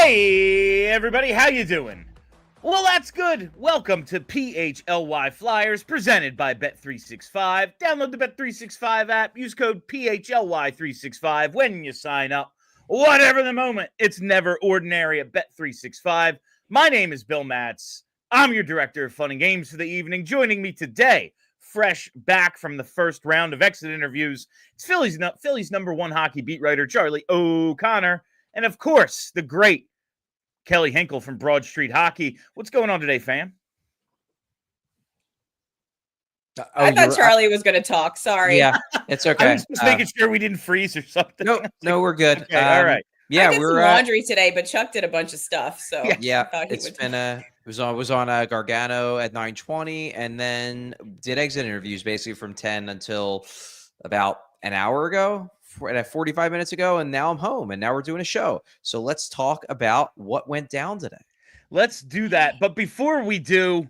Hey, everybody, how you doing? Well, that's good. Welcome to PHLY Flyers, presented by Bet365. Download the Bet365 app. Use code PHLY365 when you sign up. Whatever the moment, it's never ordinary at Bet365. My name is Bill Matz. I'm your director of fun and games for the evening. Joining me today, fresh back from the first round of exit interviews, it's Philly's number one hockey beat writer, Charlie O'Connor. And of course, the great Kelly Hinkle from Broad Street Hockey. What's going on today, fam? I thought Charlie was going to talk. Sorry. Yeah, it's okay. I was just making sure we didn't freeze or something. No, we're good. Okay, all right. Yeah, I did some laundry today, but Chuck did a bunch of stuff. So yeah, it's been it was on Gargano at 9:20, and then did exit interviews basically from 10 until about an hour ago. 45 minutes ago, and now I'm home, and now we're doing a show. So let's talk about what went down today. Let's do that. But before we do,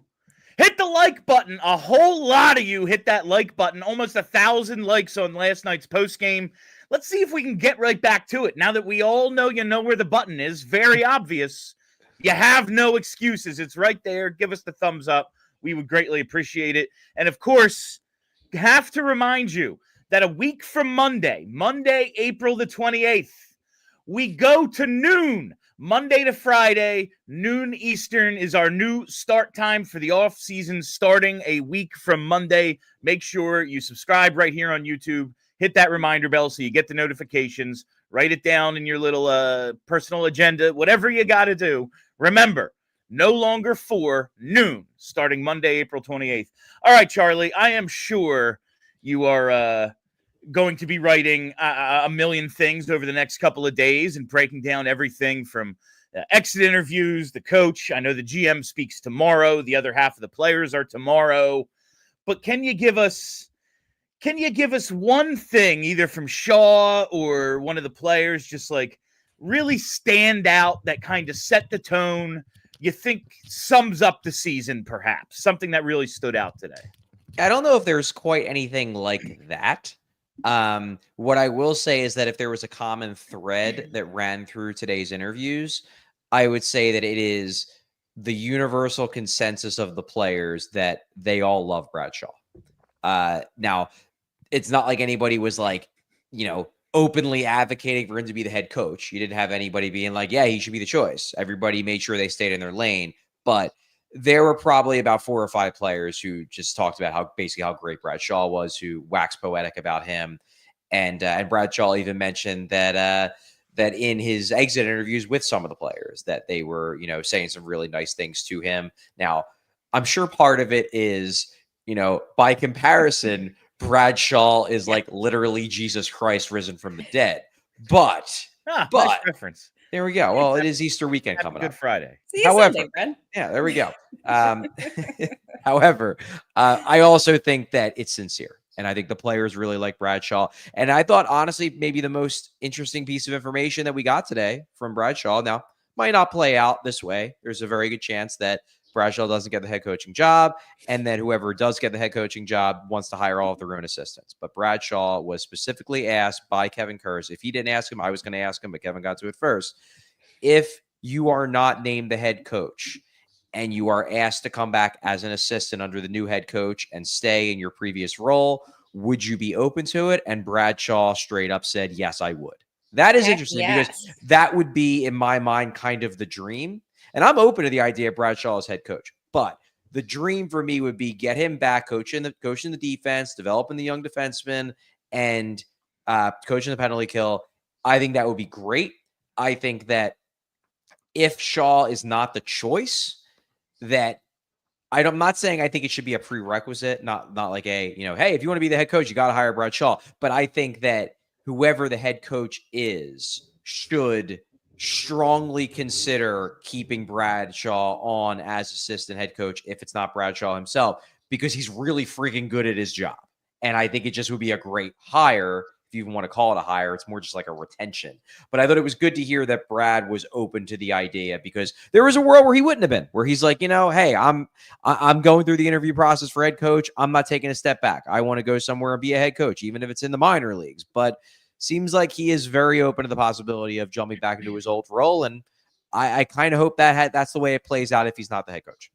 hit the like button. A whole lot of you hit that like button. Almost 1,000 likes on last night's post game. Let's see if we can get right back to it. Now that we all know you know where the button is, very obvious. You have no excuses. It's right there. Give us the thumbs up. We would greatly appreciate it. And of course, have to remind you that a week from Monday, April the 28th, we go to noon. Monday to Friday, noon Eastern is our new start time for the off season, starting a week from Monday. Make sure you subscribe right here on YouTube. Hit that reminder bell so you get the notifications. Write it down in your little personal agenda, whatever you got to do. Remember, no longer 4 noon, starting Monday, April 28th. All right, Charlie, I am sure you are going to be writing a million things over the next couple of days and breaking down everything from exit interviews, the coach. I know the GM speaks tomorrow. The other half of the players are tomorrow. But can you give us one thing, either from Shaw or one of the players, just like really stand out that kind of set the tone, you think sums up the season, perhaps? Something that really stood out today. I don't know if there's quite anything like that. What I will say is that if there was a common thread that ran through today's interviews, I would say that it is the universal consensus of the players that they all love Bradshaw. Now, it's not like anybody was like, openly advocating for him to be the head coach. You didn't have anybody being like, yeah, he should be the choice. Everybody made sure they stayed in their lane, but there were probably about 4 or 5 players who just talked about how great Bradshaw was, who waxed poetic about him. And Bradshaw even mentioned that in his exit interviews with some of the players that they were, saying some really nice things to him. Now, I'm sure part of it is, by comparison, Bradshaw is like literally Jesus Christ risen from the dead. But nice reference. There we go. Well, it is Easter weekend coming up. Good Friday. See you Sunday, Brad. Yeah, there we go. However, I also think that it's sincere. And I think the players really like Bradshaw. And I thought, honestly, maybe the most interesting piece of information that we got today from Bradshaw, now, might not play out this way. There's a very good chance that Bradshaw doesn't get the head coaching job, and then whoever does get the head coaching job wants to hire all of their own assistants. But Bradshaw was specifically asked by Kevin Kurz. If he didn't ask him, I was going to ask him, but Kevin got to it first. If you are not named the head coach and you are asked to come back as an assistant under the new head coach and stay in your previous role, would you be open to it? And Bradshaw straight up said, yes, I would. That is interesting because that would be, in my mind, kind of the dream. And I'm open to the idea of Bradshaw as head coach, but the dream for me would be get him back coaching the defense, developing the young defensemen, and coaching the penalty kill. I think that would be great. I think that if Shaw is not the choice, that I'm not saying I think it should be a prerequisite, not like a, hey, if you want to be the head coach, you got to hire Bradshaw. But I think that whoever the head coach is should strongly consider keeping Bradshaw on as assistant head coach if it's not Bradshaw himself, because he's really freaking good at his job. And I think it just would be a great hire. If you even want to call it a hire, it's more just like a retention. But I thought it was good to hear that Brad was open to the idea, because there was a world where he wouldn't have been, where he's like, hey, I'm going through the interview process for head coach. I'm not taking a step back. I want to go somewhere and be a head coach, even if it's in the minor leagues. But seems like he is very open to the possibility of jumping back into his old role. And I kind of hope that's the way it plays out if he's not the head coach.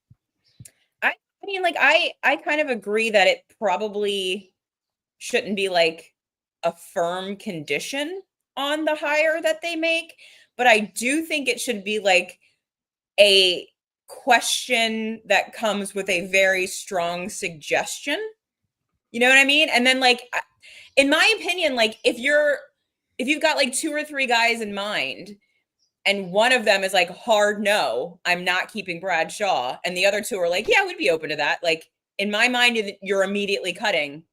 I mean, like, I kind of agree that it probably shouldn't be like a firm condition on the hire that they make, but I do think it should be like a question that comes with a very strong suggestion. You know what I mean? And then, like, in my opinion, like, if you've got like 2 or 3 guys in mind, and one of them is like, hard no, I'm not keeping Brad Shaw, and the other 2 are like, yeah, we'd be open to that. Like, in my mind, you're immediately cutting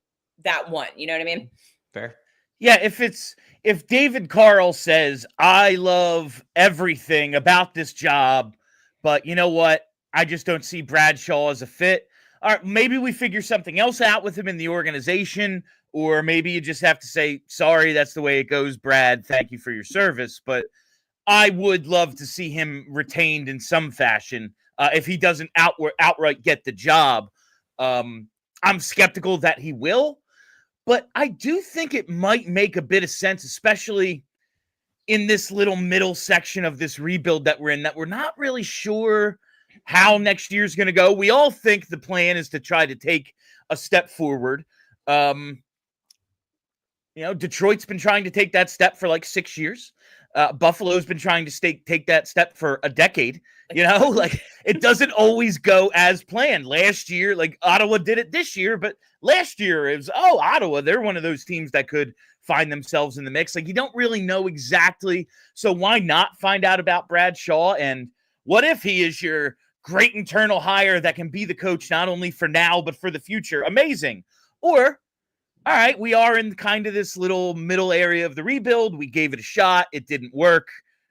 that one. You know what I mean? Fair. Yeah, if David Carl says, I love everything about this job, but you know what? I just don't see Brad Shaw as a fit. All right, maybe we figure something else out with him in the organization, or maybe you just have to say, sorry, that's the way it goes, Brad. Thank you for your service. But I would love to see him retained in some fashion if he doesn't outright get the job. I'm skeptical that he will, but I do think it might make a bit of sense, especially in this little middle section of this rebuild that we're in, that we're not really sure how next year's going to go. We all think the plan is to try to take a step forward. Detroit's been trying to take that step for like 6 years. Buffalo's been trying to take that step for a decade. Like it doesn't always go as planned. Last year, like Ottawa did it this year, but last year it was, Ottawa, they're one of those teams that could find themselves in the mix. Like you don't really know exactly. So why not find out about Brad Shaw? And what if he is your great internal hire that can be the coach not only for now, but for the future? Amazing. Or, all right, we are in kind of this little middle area of the rebuild. We gave it a shot. It didn't work.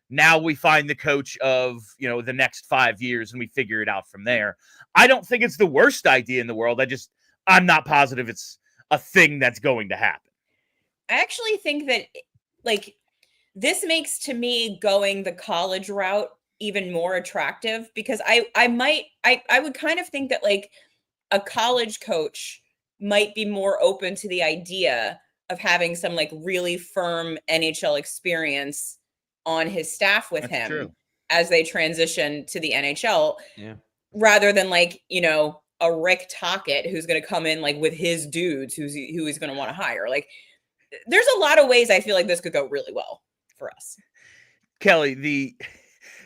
Now we find the coach of, the next 5 years and we figure it out from there. I don't think it's the worst idea in the world. I'm not positive it's a thing that's going to happen. I actually think that, like, this makes, to me, going the college route even more attractive, because I would kind of think that, like, a college coach might be more open to the idea of having some, like, really firm NHL experience on his staff with him. True. As they transition to the NHL, rather than, like, a Rick Tocchet who's going to come in, like, with his dudes who he's going to want to hire. Like, there's a lot of ways I feel like this could go really well for us. Kelly,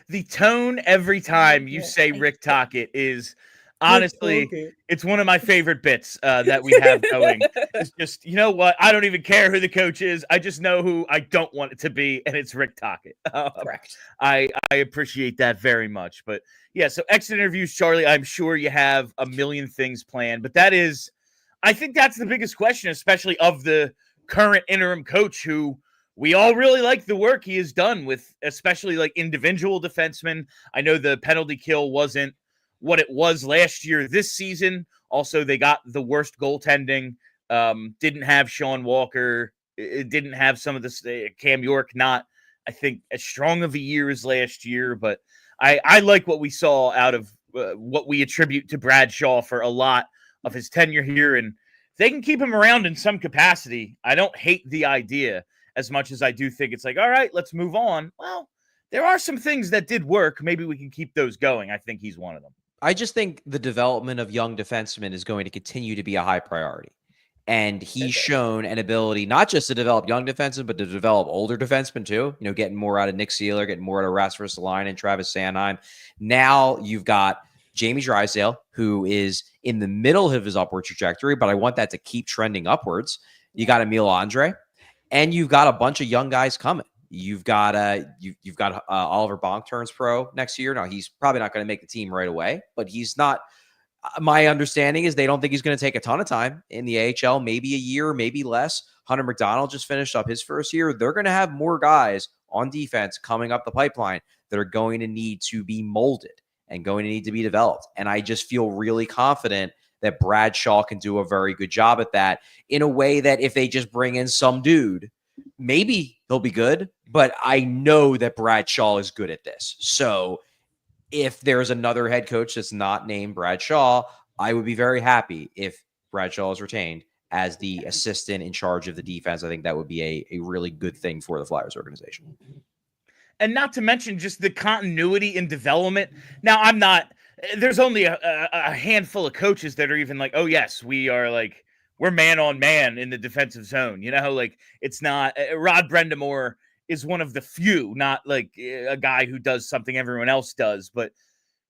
the tone every time you say Rick Tocchet is honestly, it's one of my favorite bits that we have going. It's just, you know what? I don't even care who the coach is. I just know who I don't want it to be, and it's Rick Tocchet. Correct. I appreciate that very much. But yeah, so exit interviews, Charlie, I'm sure you have a million things planned, but I think that's the biggest question, especially of the current interim coach, who we all really like the work he has done with, especially like individual defensemen. I know the penalty kill wasn't what it was last year. This season, also, they got the worst goaltending. Didn't have Sean Walker. It didn't have some of this. Cam York, not, I think, as strong of a year as last year. But I like what we saw out of what we attribute to Brad Shaw for a lot of his tenure here. And if they can keep him around in some capacity, I don't hate the idea as much as I do think it's like, all right, let's move on. Well, there are some things that did work. Maybe we can keep those going. I think he's one of them. I just think the development of young defensemen is going to continue to be a high priority. And he's shown an ability not just to develop young defensemen, but to develop older defensemen too. Getting more out of Nick Seeler, getting more out of Rasmus Line and Travis Sanheim. Now you've got Jamie Drysdale, who is in the middle of his upward trajectory, but I want that to keep trending upwards. You got Emil Andre, and you've got a bunch of young guys coming. You've got you've got Oliver Bonk turns pro next year. Now he's probably not going to make the team right away, but he's not. My understanding is they don't think he's going to take a ton of time in the AHL, maybe a year, maybe less. Hunter McDonald just finished up his first year. They're going to have more guys on defense coming up the pipeline that are going to need to be molded and going to need to be developed. And I just feel really confident that Brad Shaw can do a very good job at that, in a way that if they just bring in some dude, maybe he'll be good, but I know that Brad Shaw is good at this. So if there's another head coach that's not named Brad Shaw, I would be very happy if Brad Shaw is retained as the assistant in charge of the defense. I think that would be a really good thing for the Flyers organization. And not to mention just the continuity in development. Now, there's only a handful of coaches that are even like, oh, yes, we're man on man in the defensive zone. Like it's not Rod Brendamore is one of the few, not like a guy who does something everyone else does, but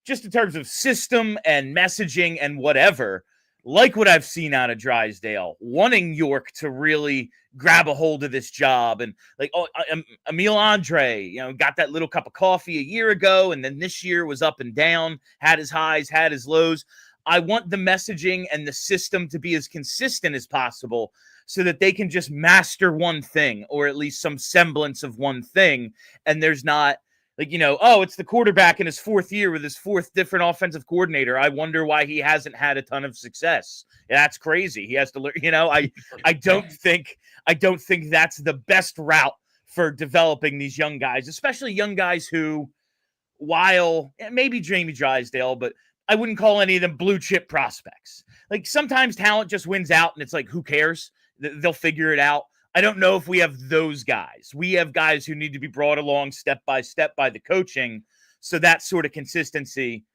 just in terms of system and messaging and whatever, like what I've seen out of Drysdale, wanting York to really grab a hold of this job. And like, Emile Andre, got that little cup of coffee a year ago. And then this year was up and down, had his highs, had his lows. I want the messaging and the system to be as consistent as possible so that they can just master one thing, or at least some semblance of one thing. And there's not like, it's the quarterback in his fourth year with his fourth different offensive coordinator. I wonder why he hasn't had a ton of success. That's crazy. He has to learn, I don't think that's the best route for developing these young guys, especially young guys who, while maybe Jamie Drysdale, but I wouldn't call any of them blue chip prospects. Like sometimes talent just wins out and it's like, who cares? They'll figure it out. I don't know if we have those guys. We have guys who need to be brought along step by step by the coaching. So that sort of consistency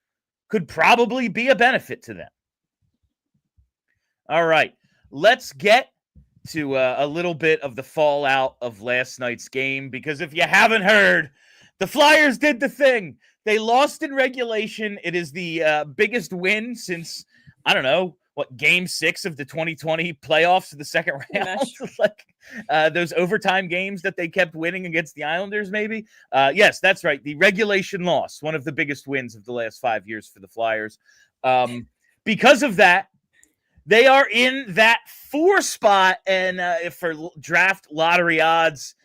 could probably be a benefit to them. All right, let's get to a little bit of the fallout of last night's game, because if you haven't heard, the Flyers did the thing. They lost in regulation. It is the biggest win since, I don't know, game 6 of the 2020 playoffs of the second round? Like those overtime games that they kept winning against the Islanders, maybe? Yes, that's right. The regulation loss, one of the biggest wins of the last 5 years for the Flyers. Because of that, they are in that 4 spot and for draft lottery odds.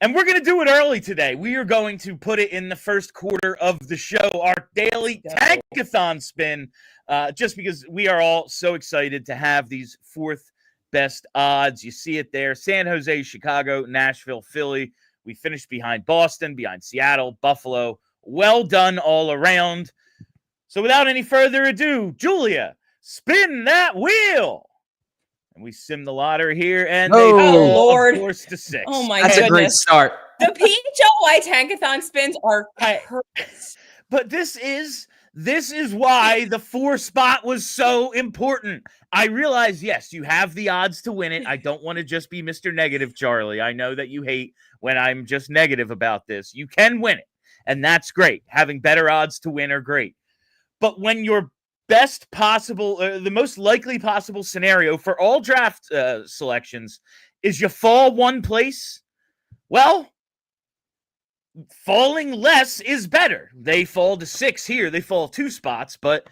And we're going to do it early today. We are going to put it in the first quarter of the show, our daily Tankathon spin, just because we are all so excited to have these 4th best odds. You see it there. San Jose, Chicago, Nashville, Philly. We finished behind Boston, behind Seattle, Buffalo. Well done all around. So without any further ado, Julia, spin that wheel. And we sim the lottery here, and they Lord, of course, to 6. Oh my That's goodness. a great start. The PHLY Tankathon spins are perfect. But this is why the 4 spot was so important. I realize, yes, you have the odds to win it. I don't want to just be Mr. Negative, Charlie. I know that you hate when I'm just negative about this. You can win it, and that's great. Having better odds to win are great. But when your best possible, the most likely possible scenario for all draft selections is you fall one place, well, falling less is better. They fall to 6 here. They fall 2 spots, but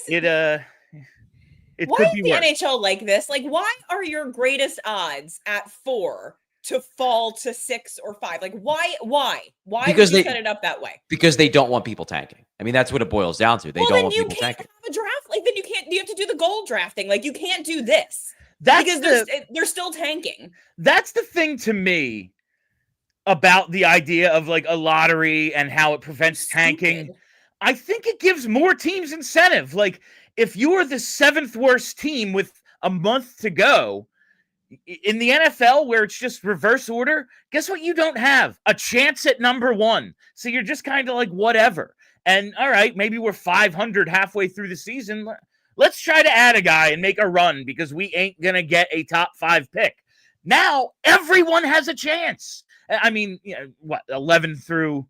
it why could is be the worse. NHL like this? Like, why are your greatest odds at 4 to fall to 6 or 5? Like, why Because would you set it up that way? Because they don't want people tanking. I mean, that's what it boils down to. They don't want people tanking. Well, then you can't have a draft. Like, then you have to do the goal drafting. Like, you can't do this. Because they're still tanking. That's the thing to me about the idea of like a lottery and how it prevents tanking. I think it gives more teams incentive. Like, if you're the 7th worst team with a month to go in the NFL, where it's just reverse order, guess what? You don't have a chance at number 1. So you're just kind of like, whatever. And all right, maybe we're 500 halfway through the season. Let's try to add a guy and make a run because we ain't going to get a top 5 pick. Now everyone has a chance. I mean, 11 through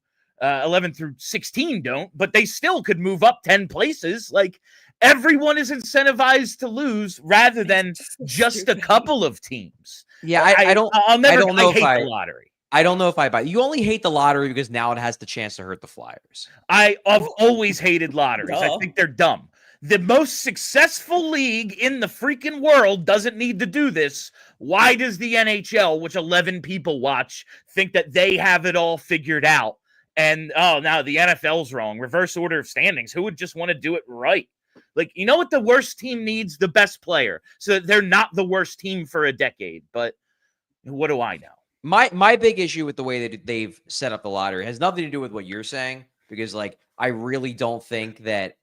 16 don't, but they still could move up 10 places. Like, everyone is incentivized to lose rather than just a couple of teams. Yeah, I hate the lottery. I don't know if I buy it. You only hate the lottery because now it has the chance to hurt the Flyers. I've always hated lotteries. I think they're dumb. The most successful league in the freaking world doesn't need to do this. Why does the NHL, which 11 people watch, think that they have it all figured out? And, now the NFL's wrong. Reverse order of standings. Who would just want to do it right? Like, you know what the worst team needs? The best player. So that they're not the worst team for a decade. But what do I know? My big issue with the way that they've set up the lottery has nothing to do with what you're saying, because like I really don't think that,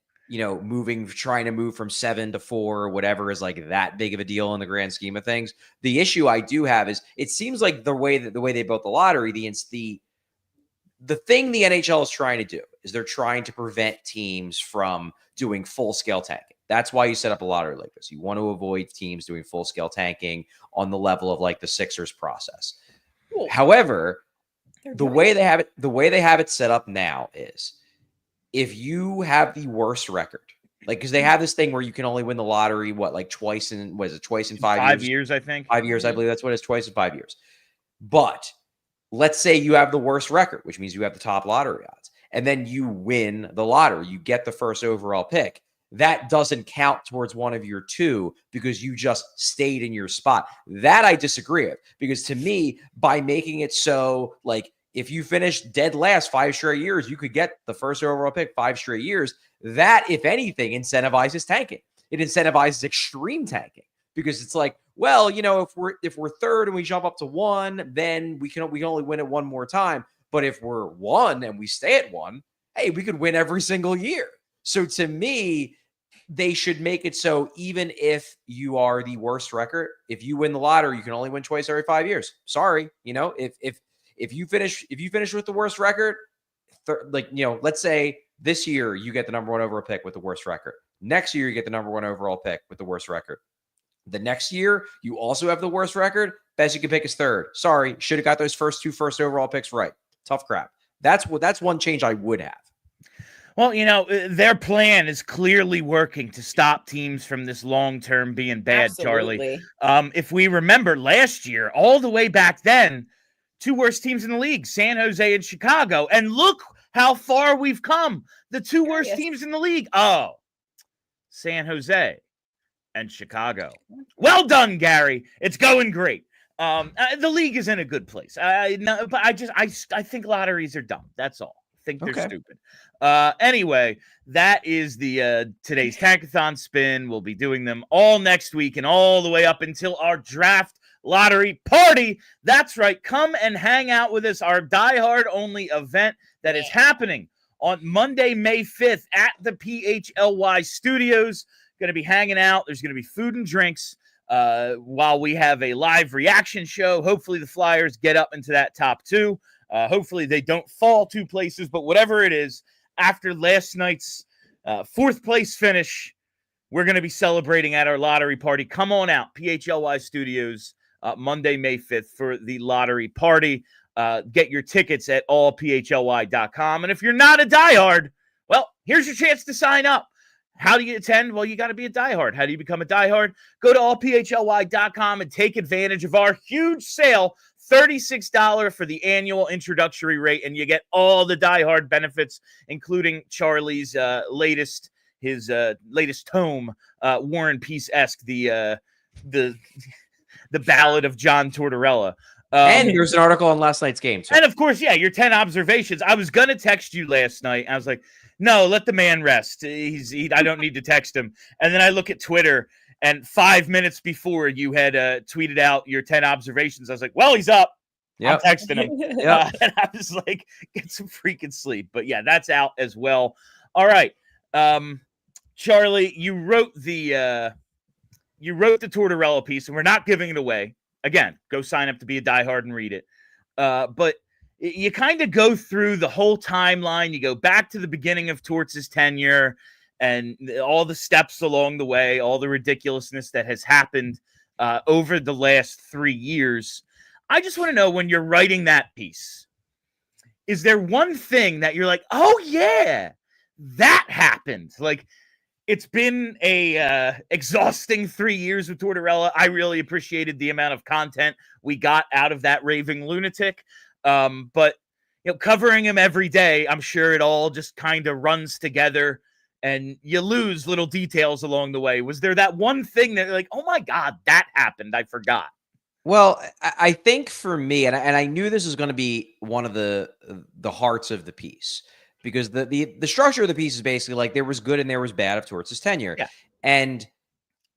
trying to move from 7 to 4 or whatever is like that big of a deal in the grand scheme of things. The issue I do have is it seems like the way they built the lottery, the the thing the NHL is trying to do is they're trying to prevent teams from doing full-scale tanking. That's why you set up a lottery like this. You want to avoid teams doing full-scale tanking on the level of like the Sixers process. Cool. However, They're the doing way it. they have it set up now is if you have the worst record, like because they have this thing where you can only win the lottery twice in 5 years, I think. 5 years, I believe that's what it is, twice in 5 years. But let's say you have the worst record, which means you have the top lottery odds, and then you win the lottery, you get the first overall pick. That doesn't count towards one of your two because you just stayed in your spot. That I disagree with, because to me, by making it so like if you finish dead last 5 straight years, you could get the first overall pick 5 straight years. That, if anything, incentivizes tanking. It incentivizes extreme tanking because it's like, well, if we're third and we jump up to 1, then we can only win it one more time. But if we're 1 and we stay at 1, hey, we could win every single year. So to me, they should make it so even if you are the worst record, if you win the lottery, you can only win twice every 5 years. Sorry, if you finish with the worst record, let's say this year you get the number 1 overall pick with the worst record. Next year you get the number 1 overall pick with the worst record. The next year you also have the worst record. Best you can pick is third. Sorry, should have got those first 2 first overall picks right. Tough crap. That's one change I would have. Well, their plan is clearly working to stop teams from this long-term being bad, Absolutely. Charlie. If we remember last year, all the way back then, 2 worst teams in the league, San Jose and Chicago. And look how far we've come. The 2 worst teams in the league. Oh, San Jose and Chicago. Well done, Gary. It's going great. The league is in a good place. I think lotteries are dumb. That's all. I think they're stupid. Anyway, that is the today's Tankathon spin. We'll be doing them all next week and all the way up until our draft lottery party. That's right. Come and hang out with us. Our diehard only event that is happening on Monday, May 5th at the PHLY studios. Going to be hanging out. There's going to be food and drinks while we have a live reaction show. Hopefully the Flyers get up into that top 2. Hopefully they don't fall 2 places, but whatever it is, after last night's 4th place finish, we're going to be celebrating at our lottery party. Come on out, PHLY Studios, Monday, May 5th for the lottery party. Get your tickets at allphly.com. And if you're not a diehard, well, here's your chance to sign up. How do you attend? Well, you got to be a diehard. How do you become a diehard? Go to allphly.com and take advantage of our huge sale. $36 for the annual introductory rate, and you get all the diehard benefits, including Charlie's latest tome, War and Peace-esque, the Ballad of John Tortorella. And there's an article on last night's game. And of course, your 10 observations. I was gonna text you last night. I was like, no, let the man rest. I don't need to text him. And then I look at Twitter. And 5 minutes before you had tweeted out your 10 observations, I was like, well, he's up. Yep. I'm texting him. And I was like, get some freaking sleep. But yeah, that's out as well. All right. Charlie, you wrote the Tortorella piece, and we're not giving it away. Again, go sign up to be a diehard and read it. But you kind of go through the whole timeline. You go back to the beginning of Torts' tenure, and all the steps along the way, all the ridiculousness that has happened over the last 3 years. I just want to know, when you're writing that piece, is there one thing that you're like, oh, yeah, that happened? Like, it's been a exhausting 3 years with Tortorella. I really appreciated the amount of content we got out of that raving lunatic. But, covering him every day, I'm sure it all just kind of runs together. And you lose little details along the way. Was there that one thing that, like, oh my God, that happened, I forgot? Well, I think for me, and I knew this was going to be one of the hearts of the piece, because the structure of the piece is basically like there was good and there was bad of Torts' tenure. Yeah. And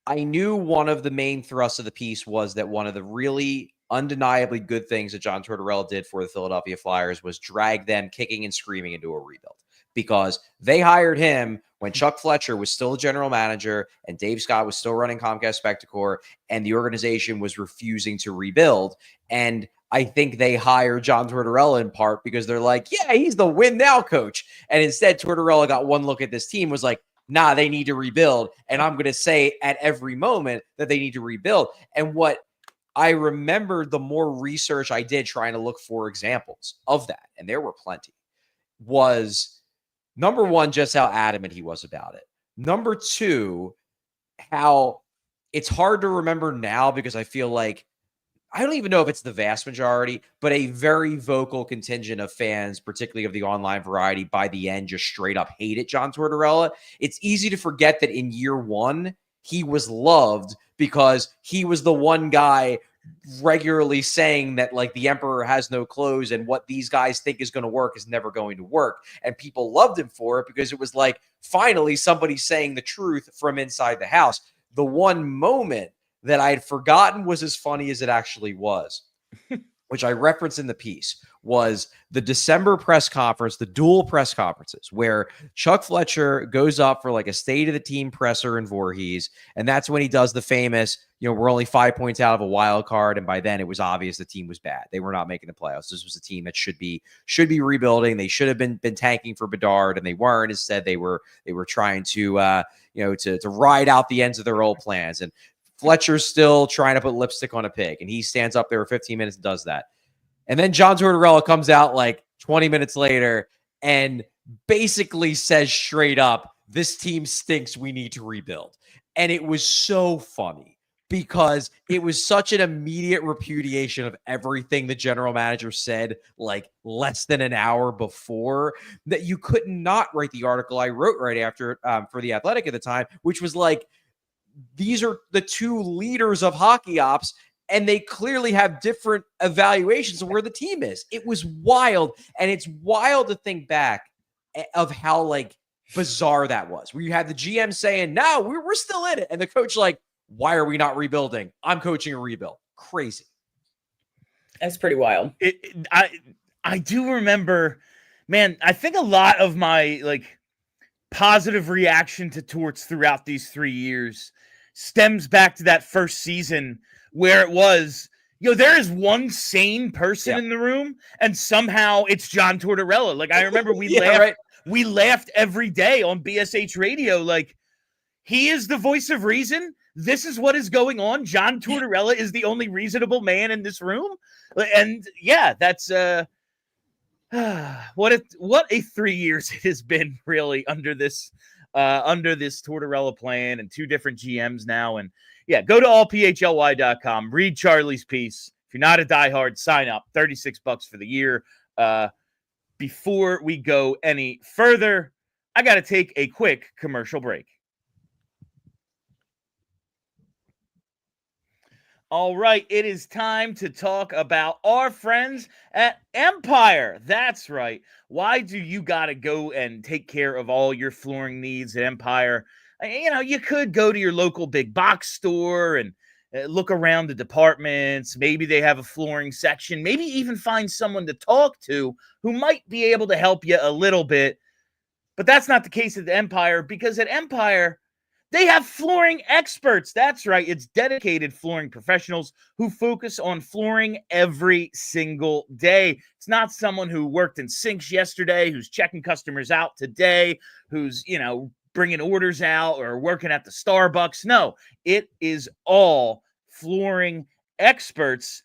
I knew one of the main thrusts of the piece was that one of the really undeniably good things that John Tortorella did for the Philadelphia Flyers was drag them kicking and screaming into a rebuild, because they hired him when Chuck Fletcher was still the general manager and Dave Scott was still running Comcast Spectacor, and the organization was refusing to rebuild. And I think they hire John Tortorella in part because they're like, yeah, he's the win now coach. And instead, Tortorella got one look at this team, was like, nah, they need to rebuild. And I'm going to say at every moment that they need to rebuild. And what I remember, the more research I did trying to look for examples of that, and there were plenty, was number one, just how adamant he was about it. Number two, how it's hard to remember now because I feel like, I don't even know if it's the vast majority, but a very vocal contingent of fans, particularly of the online variety, by the end just straight up hated John Tortorella. It's easy to forget that in year one, he was loved because he was the one guy regularly saying that like the emperor has no clothes and what these guys think is going to work is never going to work. And people loved him for it because it was like, finally, somebody saying the truth from inside the house. The one moment that I had forgotten was as funny as it actually was, which I referenced in the piece, was the December press conference, the dual press conferences, where Chuck Fletcher goes up for like a state of the team presser in Voorhees. And that's when he does the famous, we're only 5 points out of a wild card. And by then it was obvious the team was bad. They were not making the playoffs. This was a team that should be rebuilding. They should have been tanking for Bedard, and they weren't. Instead, they were trying to, to ride out the ends of their old plans. And Fletcher's still trying to put lipstick on a pig, and he stands up there for 15 minutes and does that. And then John Tortorella comes out like 20 minutes later and basically says straight up, this team stinks, we need to rebuild. And it was so funny because it was such an immediate repudiation of everything the general manager said like less than an hour before, that you could not write the article I wrote right after for The Athletic at the time, which was like, these are the two leaders of hockey ops, and they clearly have different evaluations of where the team is. It was wild, and it's wild to think back of how like bizarre that was, where you had the GM saying, no, we're still in it, and the coach like, why are we not rebuilding? I'm coaching a rebuild. Crazy. That's pretty wild. I do remember, man, I think a lot of my like positive reaction to Torts throughout these 3 years stems back to that first season where it was, there is one sane person in the room, and somehow it's John Tortorella. Like I remember we laughed every day on BSH radio. Like, he is the voice of reason. This is what is going on. John Tortorella is the only reasonable man in this room. And yeah, that's what a 3 years it has been really under this Tortorella plan, and two different GMs now. And yeah, go to allphly.com, read Charlie's piece. If you're not a diehard, sign up. $36 for the year. Before we go any further, I got to take a quick commercial break. All right, it is time to talk about our friends at Empire. That's right. Why do you got to go and take care of all your flooring needs at Empire? You could go to your local big box store and look around the departments. Maybe they have a flooring section. Maybe even find someone to talk to who might be able to help you a little bit. But that's not the case at Empire, because at Empire, they have flooring experts. That's right. It's dedicated flooring professionals who focus on flooring every single day. It's not someone who worked in sinks yesterday, who's checking customers out today, who's, bringing orders out or working at the Starbucks. No, it is all flooring experts,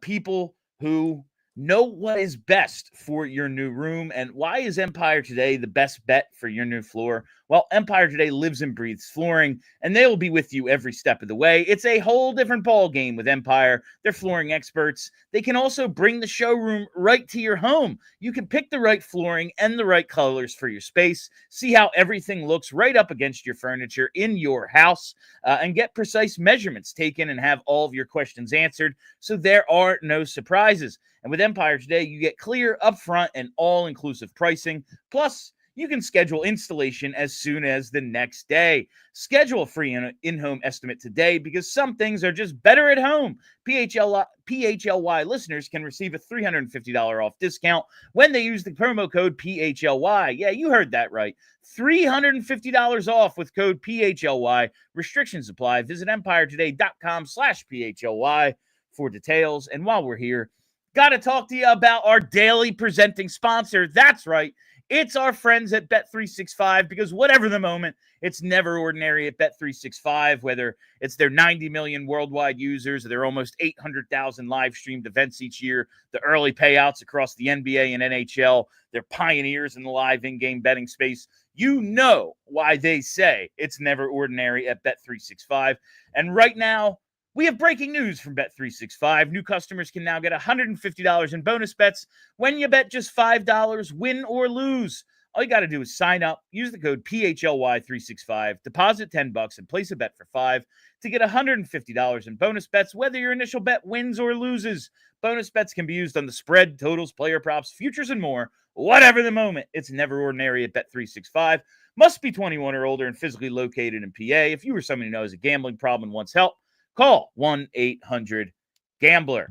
people who know what is best for your new room. And why is Empire Today the best bet for your new floor? Well, Empire Today lives and breathes flooring, and they will be with you every step of the way. It's a whole different ball game with Empire. They're flooring experts. They can also bring the showroom right to your home. You can pick the right flooring and the right colors for your space, see how everything looks right up against your furniture in your house, and get precise measurements taken and have all of your questions answered, so there are no surprises. And with Empire Today, you get clear, upfront, and all-inclusive pricing. Plus, you can schedule installation as soon as the next day. Schedule a free in-home estimate today, because some things are just better at home. PHLY listeners can receive a $350 off discount when they use the promo code PHLY. Yeah, you heard that right. $350 off with code PHLY. Restrictions apply. Visit empiretoday.com/PHLY for details. And while we're here, got to talk to you about our daily presenting sponsor. That's right. It's our friends at Bet365, because whatever the moment, it's never ordinary at Bet365, whether it's their 90 million worldwide users, or their almost 800,000 live streamed events each year, the early payouts across the NBA and NHL, they're pioneers in the live in-game betting space. You know why they say it's never ordinary at Bet365. And right now, we have breaking news from Bet365. New customers can now get $150 in bonus bets when you bet just $5, win or lose. All you got to do is sign up, use the code PHLY365, deposit $10, and place a bet for $5 to get $150 in bonus bets, whether your initial bet wins or loses. Bonus bets can be used on the spread, totals, player props, futures, and more. Whatever the moment, it's never ordinary at Bet365. Must be 21 or older and physically located in PA. If you or someone who knows a gambling problem and wants help, call 1-800-GAMBLER.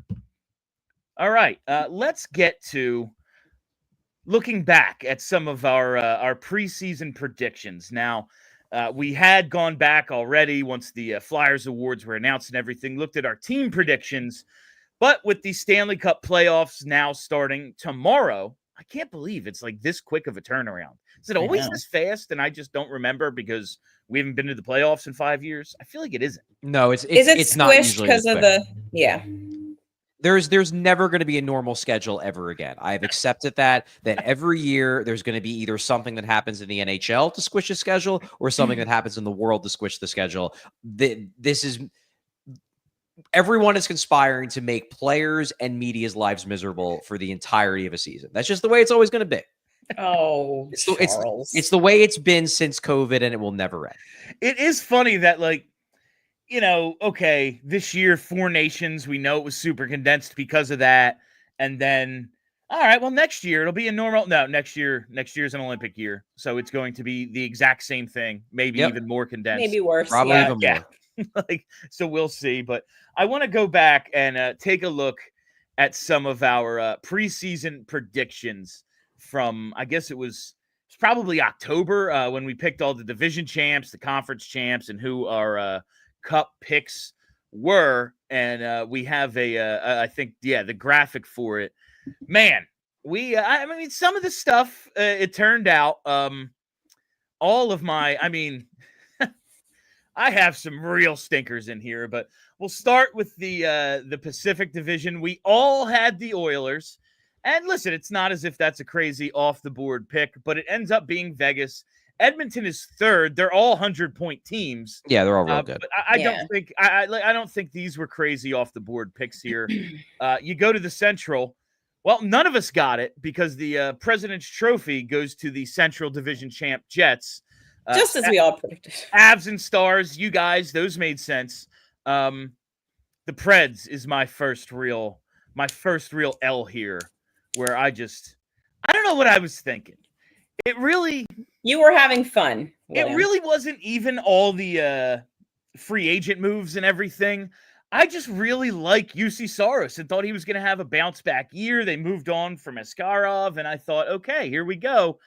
All right, let's get to looking back at some of our preseason predictions. Now, we had gone back already once the Flyers awards were announced and everything, looked at our team predictions. But with the Stanley Cup playoffs now starting tomorrow, I can't believe it's like this quick of a turnaround. Is it always this fast? And I just don't remember because we haven't been to the playoffs in 5 years. I feel like it isn't. No, Is it it's not squished usually because this of quick. There's never going to be a normal schedule ever again. I've accepted that every year there's going to be either something that happens in the NHL to squish the schedule or something that happens in the world to squish the schedule. Everyone is conspiring to make players and media's lives miserable for the entirety of a season. That's just the way it's always going to be. Oh, it's the way it's been since COVID, and it will never end. It is funny that, like, you know, okay, this year, 4 nations, we know it was super condensed because of that. And then, all right, well, next year it'll be a normal. No, next year's an Olympic year. So it's going to be the exact same thing, maybe even more condensed. Maybe worse. Probably even more. Like, so we'll see. But I want to go back and take a look at some of our preseason predictions from, I guess it was probably October when we picked all the division champs, the conference champs, and who our cup picks were. And we have I think, the graphic for it. Man, I mean, some of the stuff, it turned out, all of my, I mean, I have some real stinkers in here, but we'll start with the Pacific Division. We all had the Oilers. And listen, it's not as if that's a crazy off-the-board pick, but it ends up being Vegas. Edmonton is third. They're all 100-point teams. Yeah, they're all real good. But I don't think these were crazy off-the-board picks here. You go to the Central. Well, none of us got it because the President's Trophy goes to the Central Division champ Jets. Just as we all predicted. Avs and Stars, you guys, those made sense. The Preds is my first real L here, where I don't know what I was thinking. You were having fun. It really wasn't even all the free agent moves and everything. I just really like UC Saros and thought he was going to have a bounce back year. They moved on from Askarov, and I thought, okay, here we go.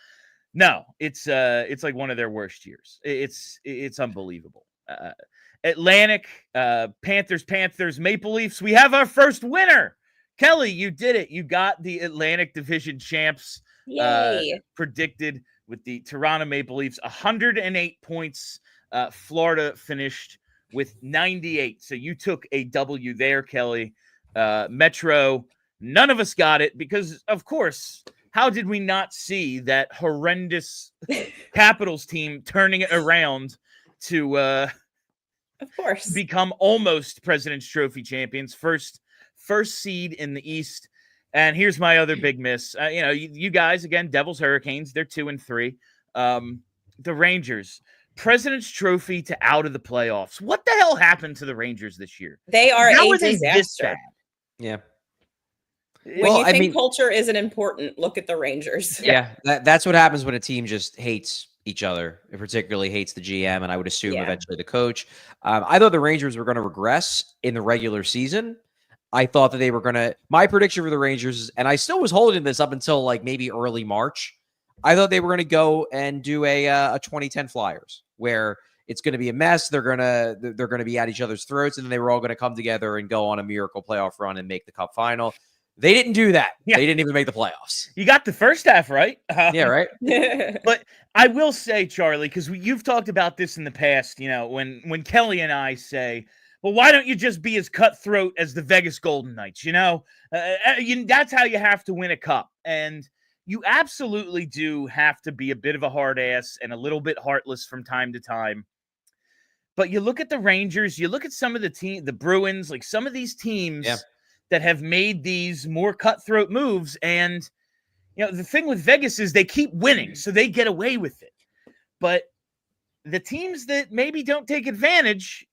No, it's like one of their worst years. It's unbelievable. Atlantic, Panthers, Maple Leafs. We have our first winner. Kelly, you did it. You got the Atlantic Division champs predicted with the Toronto Maple Leafs, 108 points. Florida finished with 98. So you took a W there, Kelly. Metro, none of us got it because, of course, how did we not see that horrendous Capitals team turning it around to of course become almost President's Trophy champions, first seed in the East? And here's my other big miss. You guys, again, Devils, Hurricanes, they're 2-3. The Rangers, President's Trophy to out of the playoffs. What the hell happened to the Rangers this year? They are How a were they this disaster. bad? Yeah. When you think culture isn't important, look at the Rangers. Yeah, that's what happens when a team just hates each other. It particularly hates the GM, and I would assume eventually the coach. I thought the Rangers were going to regress in the regular season. I thought that they were going to – my prediction for the Rangers, and I still was holding this up until like maybe early March, I thought they were going to go and do a 2010 Flyers where it's going to be a mess. They're going to be at each other's throats, and then they were all going to come together and go on a miracle playoff run and make the Cup final. They didn't do that. Yeah. They didn't even make the playoffs. You got the first half right. Yeah, right? But I will say, Charlie, because you've talked about this in the past, when Kelly and I say, well, why don't you just be as cutthroat as the Vegas Golden Knights? That's how you have to win a cup. And you absolutely do have to be a bit of a hard ass and a little bit heartless from time to time. But you look at the Rangers, you look at some of the Bruins, like some of these teams that have made these more cutthroat moves. And, the thing with Vegas is they keep winning, so they get away with it. But the teams that maybe don't take advantage,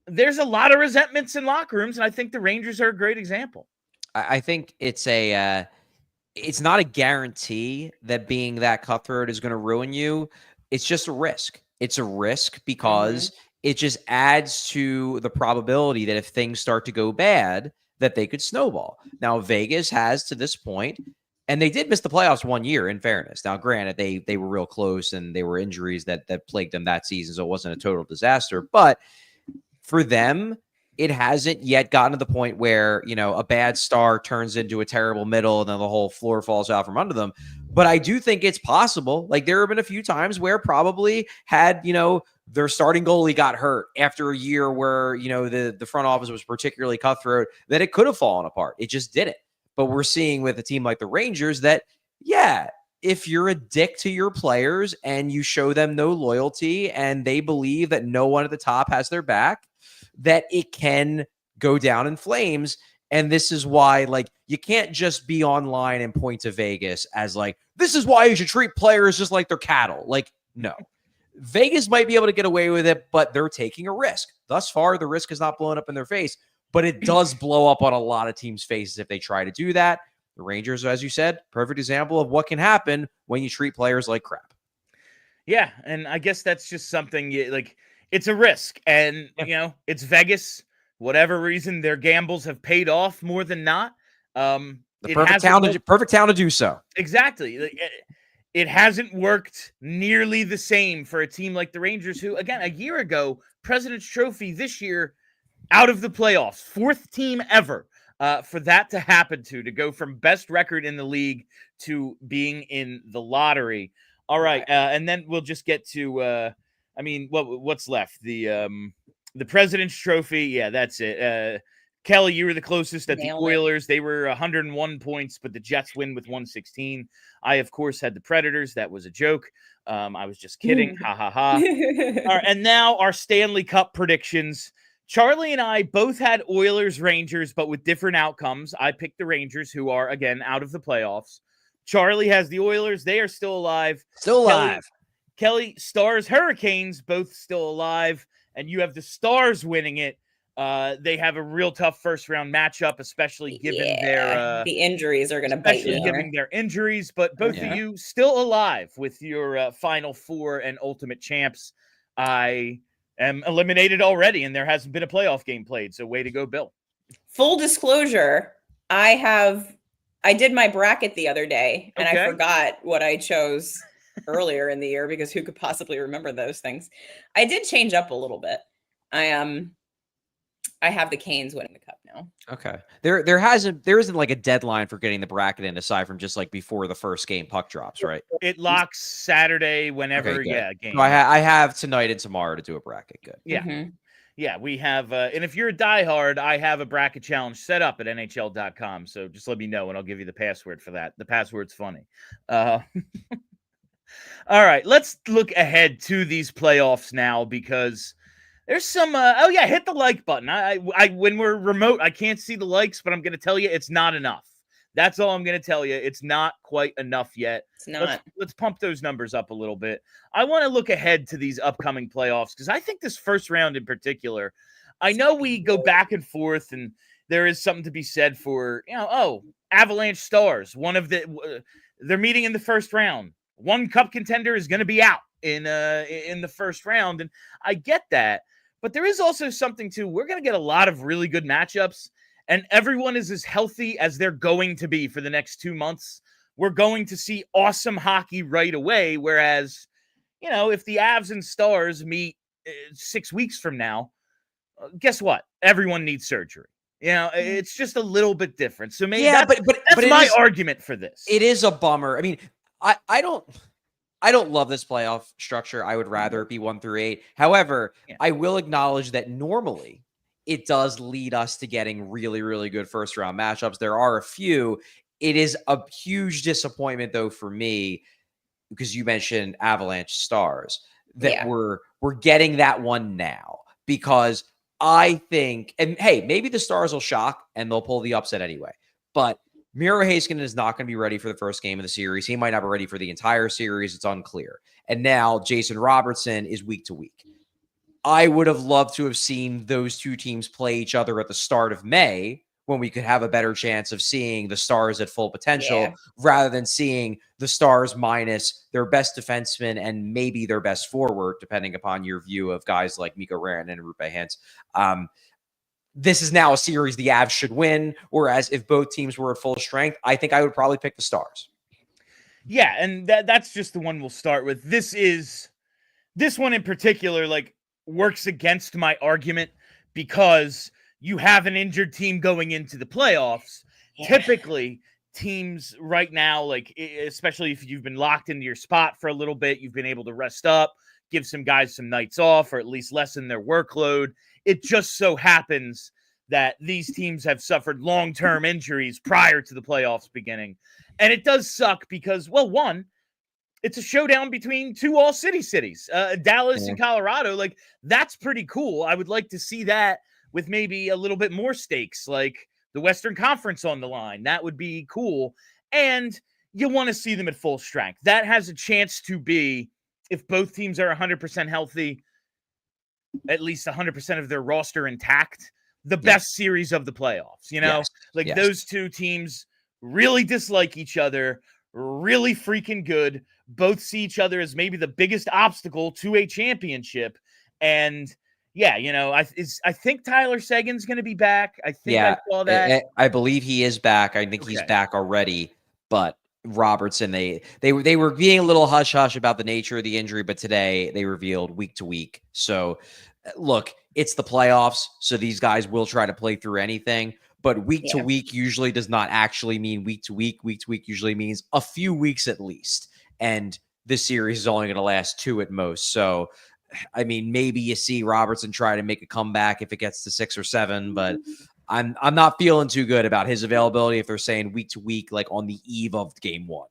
there's a lot of resentments in locker rooms, and I think the Rangers are a great example. I think it's not a guarantee that being that cutthroat is going to ruin you. It's just a risk. It's a risk because it just adds to the probability that if things start to go bad, that they could snowball. Now, Vegas has to this point, and they did miss the playoffs 1 year, in fairness. Now, granted, they were real close, and they were injuries that plagued them that season, so it wasn't a total disaster. But for them, it hasn't yet gotten to the point where, a bad start turns into a terrible middle and then the whole floor falls out from under them. But I do think it's possible. Like, there have been a few times where probably had, their starting goalie got hurt after a year where, the front office was particularly cutthroat, that it could have fallen apart. It just didn't. But we're seeing with a team like the Rangers that, if you're a dick to your players and you show them no loyalty and they believe that no one at the top has their back, that it can go down in flames. And this is why, you can't just be online and point to Vegas as this is why you should treat players just like they're cattle. No. Vegas might be able to get away with it, but they're taking a risk. Thus far, the risk is not blowing up in their face, but it does blow up on a lot of teams' faces if they try to do that. The Rangers, as you said, perfect example of what can happen when you treat players like crap. Yeah, and I guess that's just something it's a risk. And, it's Vegas. Whatever reason, their gambles have paid off more than not. The perfect town to do so. Exactly. It hasn't worked nearly the same for a team like the Rangers, who, again, a year ago, President's Trophy, this year, out of the playoffs, fourth team ever. For that to happen to go from best record in the league to being in the lottery. All right. And then we'll just get to, what's left? The President's Trophy. Yeah, that's it. Kelly, you were the closest at the Oilers. They were 101 points, but the Jets win with 116. I, of course, had the Predators. That was a joke. I was just kidding. Ha, ha, ha. All right, and now our Stanley Cup predictions. Charlie and I both had Oilers, Rangers, but with different outcomes. I picked the Rangers, who are, again, out of the playoffs. Charlie has the Oilers. They are still alive. Kelly, Stars, Hurricanes, both still alive. And you have the Stars winning it. They have a real tough first-round matchup, especially given their... the injuries are going to bite you. Especially given their injuries. But both of you still alive with your Final Four and Ultimate Champs. I am eliminated already, and there hasn't been a playoff game played. So way to go, Bill. Full disclosure, I did my bracket the other day, and I forgot what I chose earlier in the year because who could possibly remember those things? I did change up a little bit. I have the Canes winning the cup now. Okay. There isn't like a deadline for getting the bracket in aside from just before the first game puck drops, right? It locks Saturday whenever, game. So I have tonight and tomorrow to do a bracket. Good. Yeah. Mm-hmm. Yeah, we have, and if you're a diehard, I have a bracket challenge set up at NHL.com. So just let me know and I'll give you the password for that. The password's funny. All right, let's look ahead to these playoffs now because there's some, hit the like button. I when we're remote, I can't see the likes, but I'm going to tell you it's not enough. That's all I'm going to tell you. It's not quite enough yet. It's not. Let's pump those numbers up a little bit. I want to look ahead to these upcoming playoffs because I think this first round in particular, I know we go back and forth and there is something to be said for, Avalanche Stars. They're meeting in the first round. One cup contender is going to be out in the first round. And I get that. But there is also something to, we're going to get a lot of really good matchups. And everyone is as healthy as they're going to be for the next 2 months. We're going to see awesome hockey right away. Whereas, if the Avs and Stars meet 6 weeks from now, guess what? Everyone needs surgery. You know, it's just a little bit different. So maybe Yeah, that's but my argument for this. It is a bummer. I mean, I don't love this playoff structure. I would rather it be 1 through 8. However, Yeah. I will acknowledge that normally it does lead us to getting really, really good first round matchups. There are a few. It is a huge disappointment though for me, because you mentioned Avalanche Stars, that Yeah. we're getting that one now, because I think, and hey, maybe the Stars will shock and they'll pull the upset anyway, but Miro Heiskanen is not going to be ready for the first game of the series. He might not be ready for the entire series. It's unclear. And now Jason Robertson is week to week. I would have loved to have seen those two teams play each other at the start of May, when we could have a better chance of seeing the Stars at full potential, rather than seeing the Stars minus their best defenseman and maybe their best forward, depending upon your view of guys like Mikko Rantanen and Rupe Hintz. This is now a series the Avs should win, whereas if both teams were at full strength, I think I would probably pick the Stars. Yeah, and that's just the one we'll start with. This one in particular, like, works against my argument because you have an injured team going into the playoffs. Yeah. Typically, teams right now, like, especially if you've been locked into your spot for a little bit, you've been able to rest up, give some guys some nights off, or at least lessen their workload. It just so happens that these teams have suffered long-term injuries prior to the playoffs beginning. And it does suck because, well, one, it's a showdown between two all-city cities, Dallas and Colorado. Like, that's pretty cool. I would like to see that with maybe a little bit more stakes, like the Western Conference on the line. That would be cool. And you want to see them at full strength. That has a chance to be, if both teams are 100% healthy, at least 100% of their roster intact, the best series of the playoffs. You know, those two teams really dislike each other, really freaking good. Both see each other as maybe the biggest obstacle to a championship. And yeah, you know, I think Tyler Seguin's going to be back. I think I saw that. I believe he is back. I think he's back already. But Robertson, they were being a little hush hush about the nature of the injury, but today they revealed week to week. So look, it's the playoffs, so these guys will try to play through anything. But week to week usually does not actually mean week to week. Week to week usually means a few weeks at least. And this series is only going to last 2 at most. So, I mean, maybe you see Robertson try to make a comeback if it gets to 6 or 7, but I'm not feeling too good about his availability if they're saying week to week, like on the eve of game 1.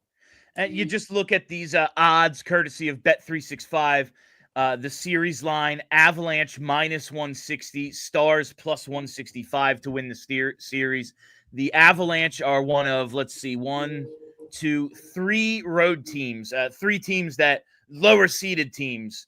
And you just look at these odds courtesy of Bet365. The series line, Avalanche minus 160, Stars plus 165 to win the series. The Avalanche are one of, let's see, 1, 2, 3 road teams, 3 teams that lower seeded teams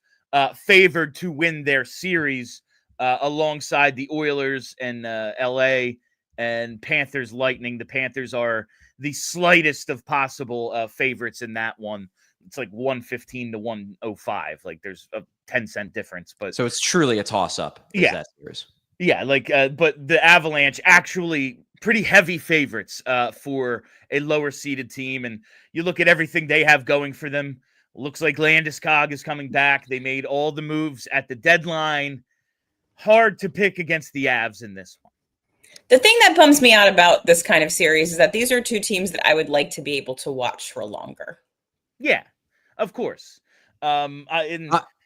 favored to win their series alongside the Oilers and LA and Panthers Lightning. The Panthers are the slightest of possible favorites in that one. It's like 115 to 105. Like, there's a 10-cent difference, but so it's truly a toss-up. Yeah, like, but the Avalanche actually pretty heavy favorites for a lower seeded team, and you look at everything they have going for them. Looks like Landeskog is coming back. They made all the moves at the deadline. Hard to pick against the Avs in this one. The thing that bums me out about this kind of series is that these are two teams that I would like to be able to watch for longer. Yeah, of course. I'm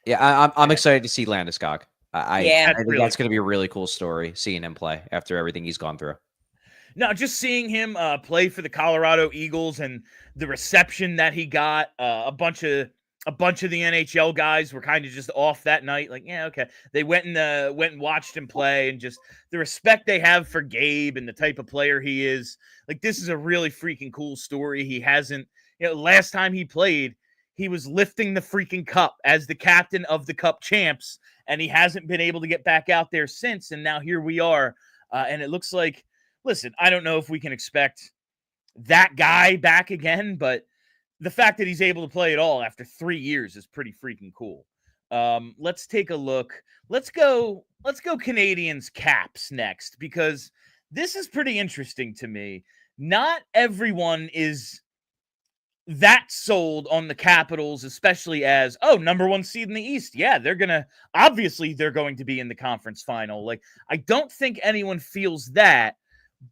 excited to see Landeskog. I think that's going to be a really cool story, seeing him play after everything he's gone through. No, just seeing him play for the Colorado Eagles and the reception that he got. A bunch of the NHL guys were kind of just off that night. Like, yeah, okay. They went and watched him play, and just the respect they have for Gabe and the type of player he is. Like, this is a really freaking cool story. He hasn't, last time he played, he was lifting the freaking cup as the captain of the Cup champs, and he hasn't been able to get back out there since. And now here we are. And it looks like, listen, I don't know if we can expect that guy back again, but the fact that he's able to play at all after 3 years is pretty freaking cool. Let's take a look. Let's go Canadians Caps next, because this is pretty interesting to me. Not everyone is that sold on the Capitals, especially as, number 1 seed in the East. Yeah, they're going to be in the conference final. Like, I don't think anyone feels that,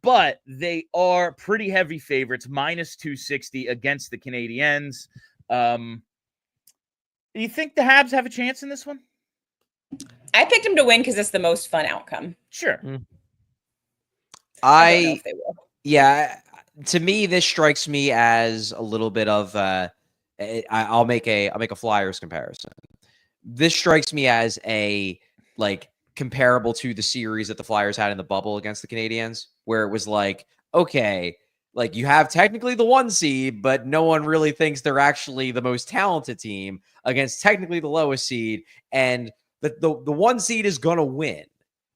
but they are pretty heavy favorites, minus 260 against the Canadiens. Do you think the Habs have a chance in this one? I picked them to win because it's the most fun outcome. Sure. I don't know if they will. Yeah, to me, this strikes me as a little bit of I'll make a Flyers comparison. This strikes me as a comparable to the series that the Flyers had in the bubble against the Canadiens, where it was like, okay, like you have technically the 1 seed, but no one really thinks they're actually the most talented team against technically the lowest seed, and the 1 seed is gonna win,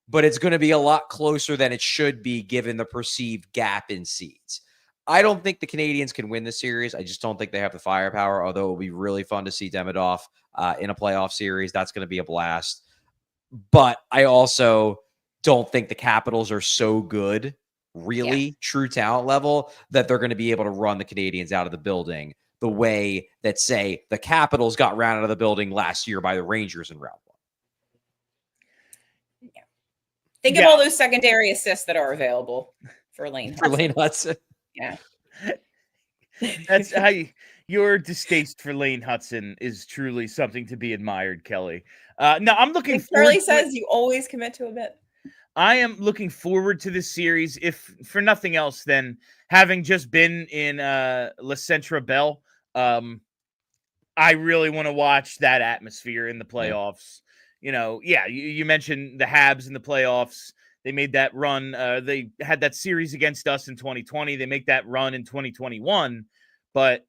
but it's going to be a lot closer than it should be given the perceived gap in seeds. I don't think the Canadiens can win this series. I just don't think they have the firepower, although it will be really fun to see Demidov in a playoff series. That's going to be a blast. But I also don't think the Capitals are so good, really true talent level, that they're going to be able to run the Canadiens out of the building the way that, say, the Capitals got ran out of the building last year by the Rangers in round 1. Think of all those secondary assists that are available for Lane Hudson. Yeah. That's how your distaste for Lane Hudson is truly something to be admired, Kelly. No, I'm looking forward. Charlie says you always commit to a bit. I am looking forward to this series, if for nothing else than having just been in La Centre Bell. I really want to watch that atmosphere in the playoffs. You mentioned the Habs in the playoffs. They made that run. They had that series against us in 2020. They make that run in 2021, but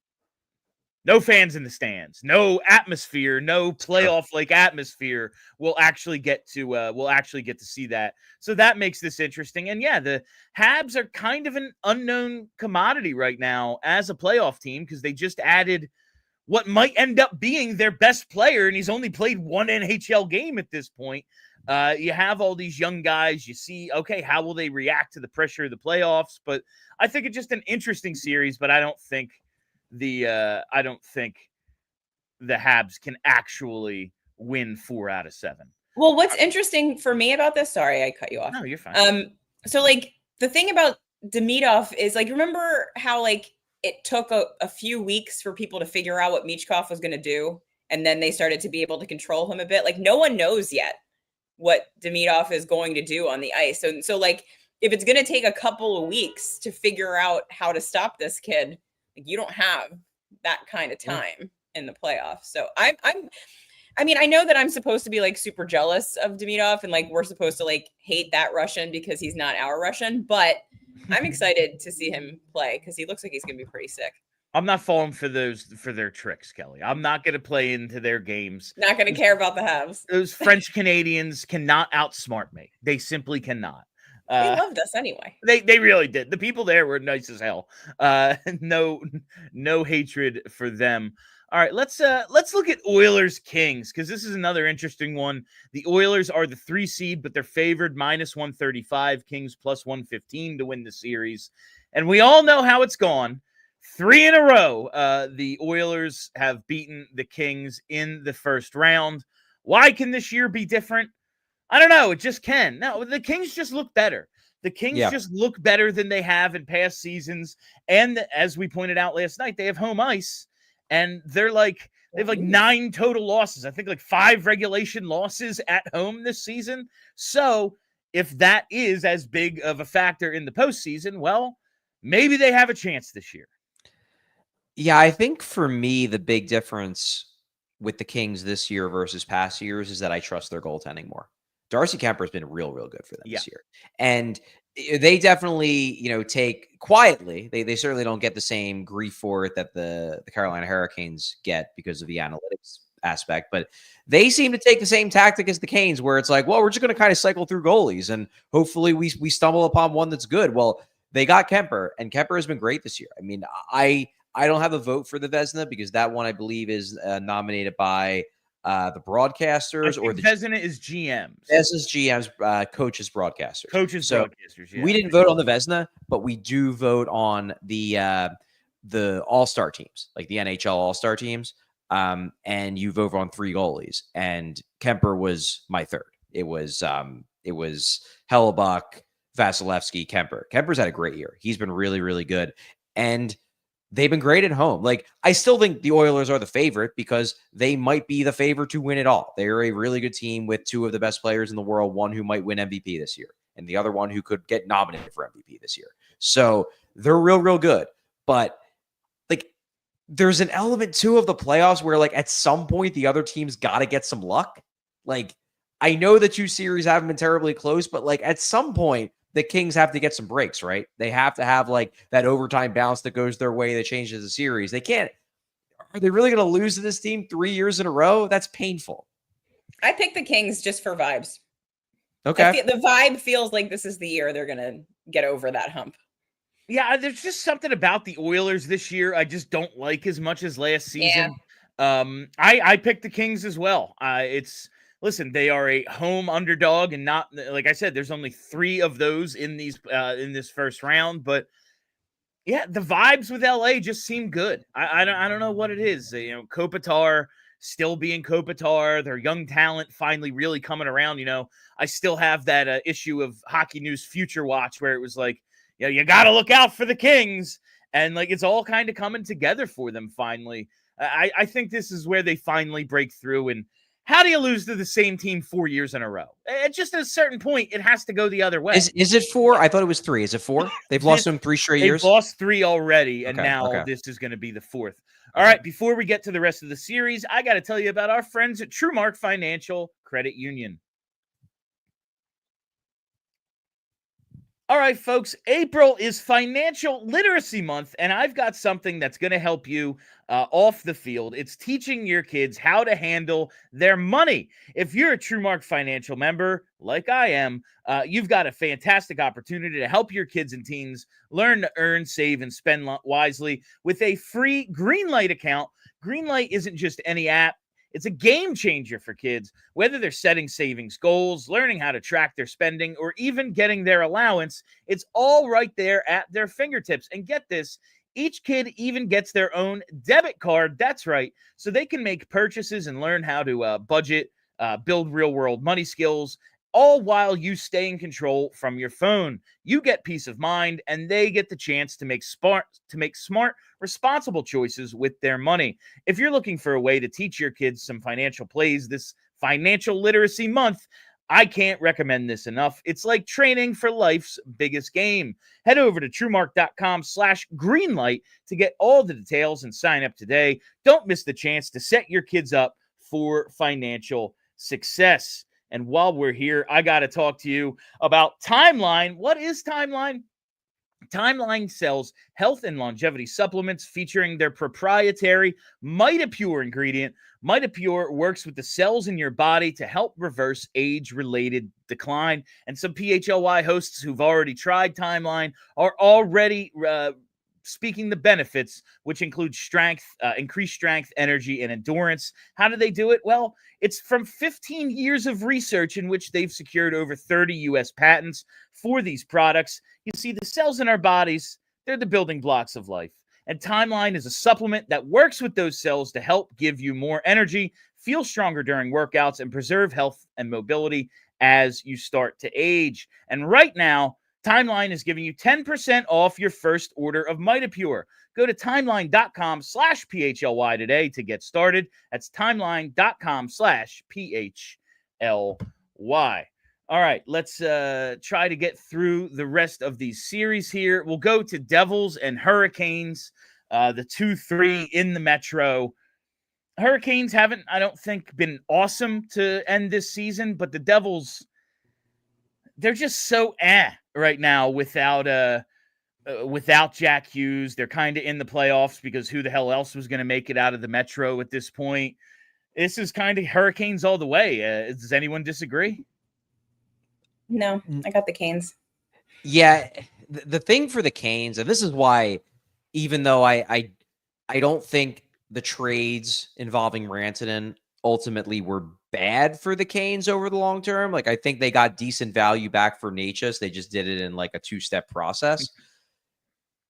no fans in the stands, no atmosphere, no playoff-like atmosphere. We'll actually get to see that. So that makes this interesting. And yeah, the Habs are kind of an unknown commodity right now as a playoff team because they just added what might end up being their best player, and he's only played 1 NHL game at this point. You have all these young guys. You see, okay, how will they react to the pressure of the playoffs? But I think it's just an interesting series. But I don't think the Habs can actually win 4 out of 7. Well, what's interesting for me about this? Sorry, I cut you off. No, you're fine. So the thing about Demidov is remember how it took a few weeks for people to figure out what Michkov was going to do. And then they started to be able to control him a bit. No one knows yet what Demidov is going to do on the ice. So if it's going to take a couple of weeks to figure out how to stop this kid, you don't have that kind of time in the playoffs. So I know that I'm supposed to be super jealous of Demidov and we're supposed to hate that Russian because he's not our Russian, but I'm excited to see him play because he looks like he's going to be pretty sick. I'm not falling for their tricks, Kelly. I'm not going to play into their games. Not going to care about the Habs. Those French Canadians cannot outsmart me. They simply cannot. They loved us anyway. They really did. The people there were nice as hell. No hatred for them. All right, let's look at Oilers Kings because this is another interesting one. The Oilers are the 3 seed, but they're favored minus 135. Kings plus 115 to win the series, and we all know how it's gone. 3 in a row. The Oilers have beaten the Kings in the first round. Why can this year be different? I don't know. It just can. No, the Kings just look better. The Kings just look better than they have in past seasons, and as we pointed out last night, they have home ice. And they have 9 total losses. I think 5 regulation losses at home this season. So if that is as big of a factor in the postseason, well, maybe they have a chance this year. Yeah, I think for me, the big difference with the Kings this year versus past years is that I trust their goaltending more. Darcy Kemper has been real good for them this year. And they definitely, take quietly. They certainly don't get the same grief for it that the Carolina Hurricanes get because of the analytics aspect, but they seem to take the same tactic as the Canes, where it's well, we're just going to kind of cycle through goalies and hopefully we stumble upon one that's good. Well, they got Kemper, and Kemper has been great this year. I mean, I don't have a vote for the Vezina because that one I believe is nominated by the broadcasters, or the Vezina is GMs. Vezina's GMs, coaches, broadcasters. Coaches, broadcasters. Yeah. We didn't vote on the Vezina, but we do vote on the the all-star teams, like the NHL all-star teams, and you vote on 3 goalies, and Kemper was my third. It was Hellebuck, Vasilevsky, Kemper. Kemper's had a great year. He's been really, really good. And they've been great at home. Like, I still think the Oilers are the favorite because they might be the favorite to win it all. They're a really good team with 2 of the best players in the world, one who might win MVP this year, and the other one who could get nominated for MVP this year. So they're real, real good. But like, there's an element too of the playoffs where, like, at some point the other team's got to get some luck. Like, I know the 2 series haven't been terribly close, but like at some point the Kings have to get some breaks, right? They have to have like that overtime bounce that goes their way that changes the series. They can't. Are they really going to lose to this team 3 years in a row? That's painful. I picked the Kings just for vibes. Okay. The vibe feels like this is the year they're going to get over that hump. Yeah, there's just something about the Oilers this year I just don't like as much as last season. I picked the Kings as well. Listen, they are a home underdog, and not, like I said, there's only 3 of those in this first round. But yeah, the vibes with LA just seem good. I don't know what it is. Kopitar still being Kopitar, their young talent finally really coming around. I still have that issue of Hockey News Future Watch where it was like, you got to look out for the Kings. And like, it's all kind of coming together for them finally. I think this is where they finally break through. And how do you lose to the same team 4 years in a row? Just at a certain point, it has to go the other way. Is it 4? I thought it was 3. Is it 4? They've lost them 3 straight years? They've lost 3 already, and Okay, now okay. this is going to be the 4th. All right, before we get to the rest of the series, I got to tell you about our friends at TrueMark Financial Credit Union. All right, folks, April is Financial Literacy Month, and I've got something that's going to help you off the field. It's teaching your kids how to handle their money. If you're a TrueMark Financial member, like I am, you've got a fantastic opportunity to help your kids and teens learn to earn, save, and spend wisely with a free Greenlight account. Greenlight isn't just any app. It's a game changer for kids, whether they're setting savings goals, learning how to track their spending, or even getting their allowance. It's all right there at their fingertips. And get this, each kid even gets their own debit card. That's right. So they can make purchases and learn how to budget, build real-world money skills, all while you stay in control from your phone. You get peace of mind, and they get the chance to make smart, responsible choices with their money. If you're looking for a way to teach your kids some financial plays this Financial Literacy Month, I can't recommend this enough. It's like training for life's biggest game. Head over to truemark.com/greenlight to get all the details and sign up today. Don't miss the chance to set your kids up for financial success. And while we're here, I got to talk to you about Timeline. What is Timeline? Timeline sells health and longevity supplements featuring their proprietary MitoPure ingredient. MitoPure works with the cells in your body to help reverse age-related decline. And some PHLY hosts who've already tried Timeline are already speaking the benefits, which include strength, increased strength, energy, and endurance. How do they do it? Well, it's from 15 years of research in which they've secured over 30 U.S. patents for these products. You see, the cells in our bodies, they're the building blocks of life. And Timeline is a supplement that works with those cells to help give you more energy, feel stronger during workouts, and preserve health and mobility as you start to age. And right now, Timeline is giving you 10% off your first order of MitoPure. Go to timeline.com/PHLY today to get started. That's timeline.com/PHLY. All right, let's try to get through the rest of these series here. We'll go to Devils and Hurricanes, the 2-3 in the Metro. Hurricanes haven't, I don't think, been awesome to end this season, but the Devils, they're just so right now without Jack Hughes. They're kind of in the playoffs because who the hell else was going to make it out of the Metro at this point? This is kind of Hurricanes all the way. Does anyone disagree? No, I got the Canes. Yeah, the thing for the Canes, and this is why, even though I don't think the trades involving Rantanen ultimately were bad for the Canes over the long term. Like, I think they got decent value back for Natchez. They just did it in like a 2-step process.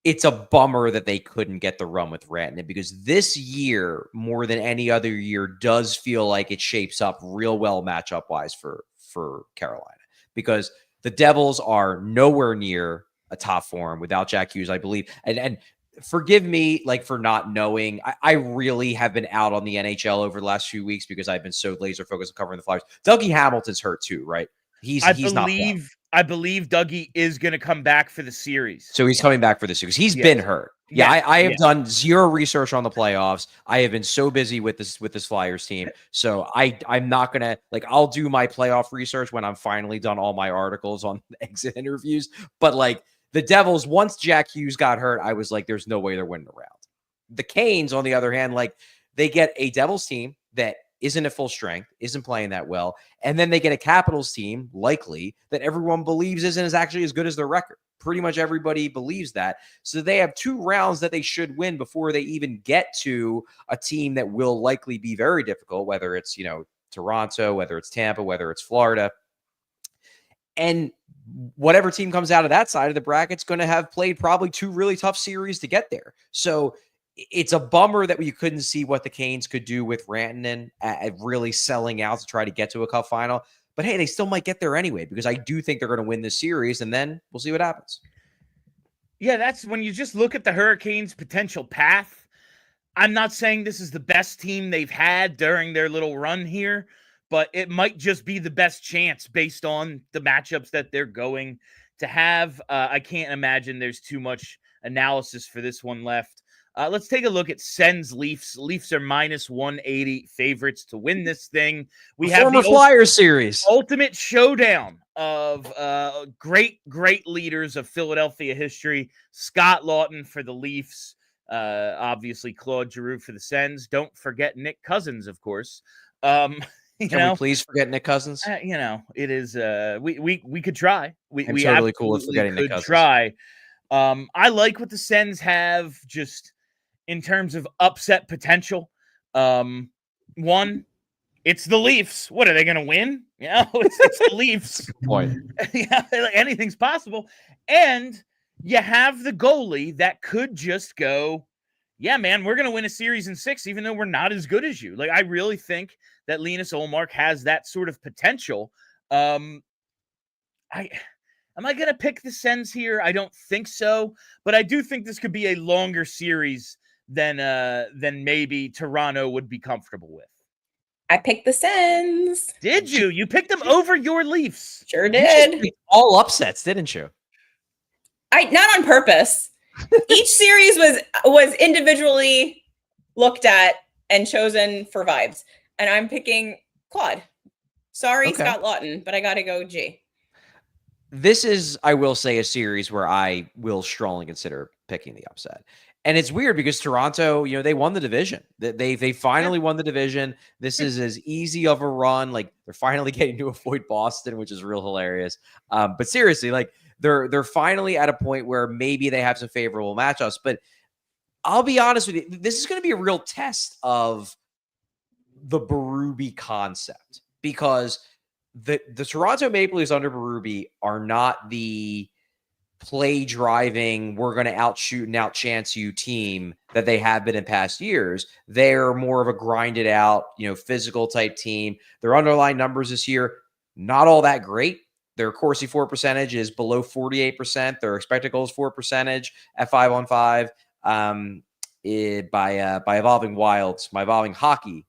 it's a bummer that they couldn't get the run with Rantanen, because this year, more than any other year, does feel like it shapes up real well matchup-wise for Carolina, because the Devils are nowhere near a top form without Jack Hughes, I believe. And forgive me, like, for not knowing. I really have been out on the NHL over the last few weeks because I've been so laser focused on covering the Flyers. Dougie Hamilton's hurt too, right? He's not playing. I believe Dougie is going to come back for the series. So he's coming back for the series. He's been hurt. Yeah, I have done zero research on the playoffs. I have been so busy with this Flyers team. So I'm not gonna, like, I'll do my playoff research when I'm finally done all my articles on exit interviews. But like the Devils, once Jack Hughes got hurt, I was like, there's no way they're winning the round. The Canes, on the other hand, like, they get a Devils team that isn't at full strength, isn't playing that well, and then they get a Capitals team, likely, that everyone believes isn't actually as good as their record. Pretty much everybody believes that. So they have 2 rounds that they should win before they even get to a team that will likely be very difficult, whether it's, Toronto, whether it's Tampa, whether it's Florida. And whatever team comes out of that side of the bracket is going to have played probably 2 really tough series to get there. So it's a bummer that we couldn't see what the Canes could do with Rantanen at really selling out to try to get to a cup final. But hey, they still might get there anyway, because I do think they're going to win this series, and then we'll see what happens. Yeah, that's when you just look at the Hurricanes' potential path. I'm not saying this is the best team they've had during their little run here, but it might just be the best chance based on the matchups that they're going to have. I can't imagine there's too much analysis for this one left. Let's take a look at Sens Leafs. Leafs are -180 favorites to win this thing. We have former the Flyers series, ultimate showdown of great leaders of Philadelphia history. Scott Lawton for the Leafs, obviously Claude Giroux for the Sens. Don't forget Nick Cousins, of course. Can we please forget Nick Cousins? It is. We could try. I'm totally cool with forgetting Nick Cousins. Try. I like what the Sens have just in terms of upset potential. One, it's the Leafs. What are they going to win? It's the Leafs. Good point. Anything's possible. And you have the goalie that could just go, yeah, man, we're going to win a series in 6, even though we're not as good as you. Like, I really think that Linus Ullmark has that sort of potential. Am I going to pick the Sens here? I don't think so, but I do think this could be a longer series than maybe Toronto would be comfortable with. I picked the Sens. Did you? You picked them over your Leafs. Sure did. You all upsets, didn't you? Not on purpose. Each series was individually looked at and chosen for vibes, and I'm picking Claude. Sorry, okay. Scott Lawton, but I got to go G. This is, I will say, a series where I will strongly consider picking the upset. And it's weird because Toronto, they won the division. They finally won the division. This is as easy of a run. Like, they're finally getting to avoid Boston, which is real hilarious. But seriously, like, they're finally at a point where maybe they have some favorable matchups. But I'll be honest with you, this is going to be a real test of the Berube concept, because the Toronto Maple Leafs under Berube are not the play driving, we're going to outshoot and outchance you team that they have been in past years. They're more of a grinded out, physical type team. Their underlying numbers this year, not all that great. Their Corsi for percentage is below 48%. Their expected goals for percentage at 5-on-5 by Evolving Wilds, by Evolving Hockey.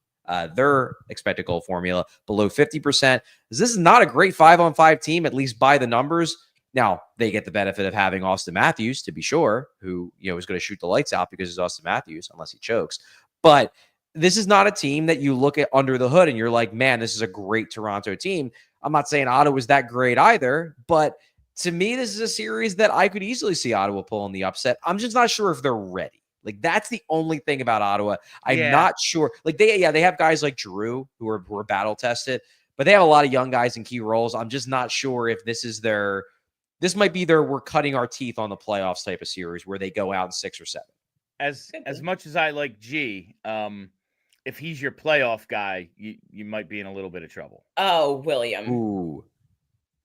Their expected goal formula below 50%. This is not a great 5-on-5 team, at least by the numbers. Now, they get the benefit of having Austin Matthews, to be sure, who is going to shoot the lights out because it's Austin Matthews, unless he chokes. But this is not a team that you look at under the hood and you're like, man, this is a great Toronto team. I'm not saying Ottawa's that great either, but to me, this is a series that I could easily see Ottawa pulling the upset. I'm just not sure if they're ready. Like, that's the only thing about Ottawa. I'm not sure. Like, they have guys like Giroux who are battle tested, but they have a lot of young guys in key roles. I'm just not sure if this might be their we're cutting our teeth on the playoffs type of series where they go out in 6 or 7. As much as I like G, if he's your playoff guy, you might be in a little bit of trouble. Oh, William. Ooh.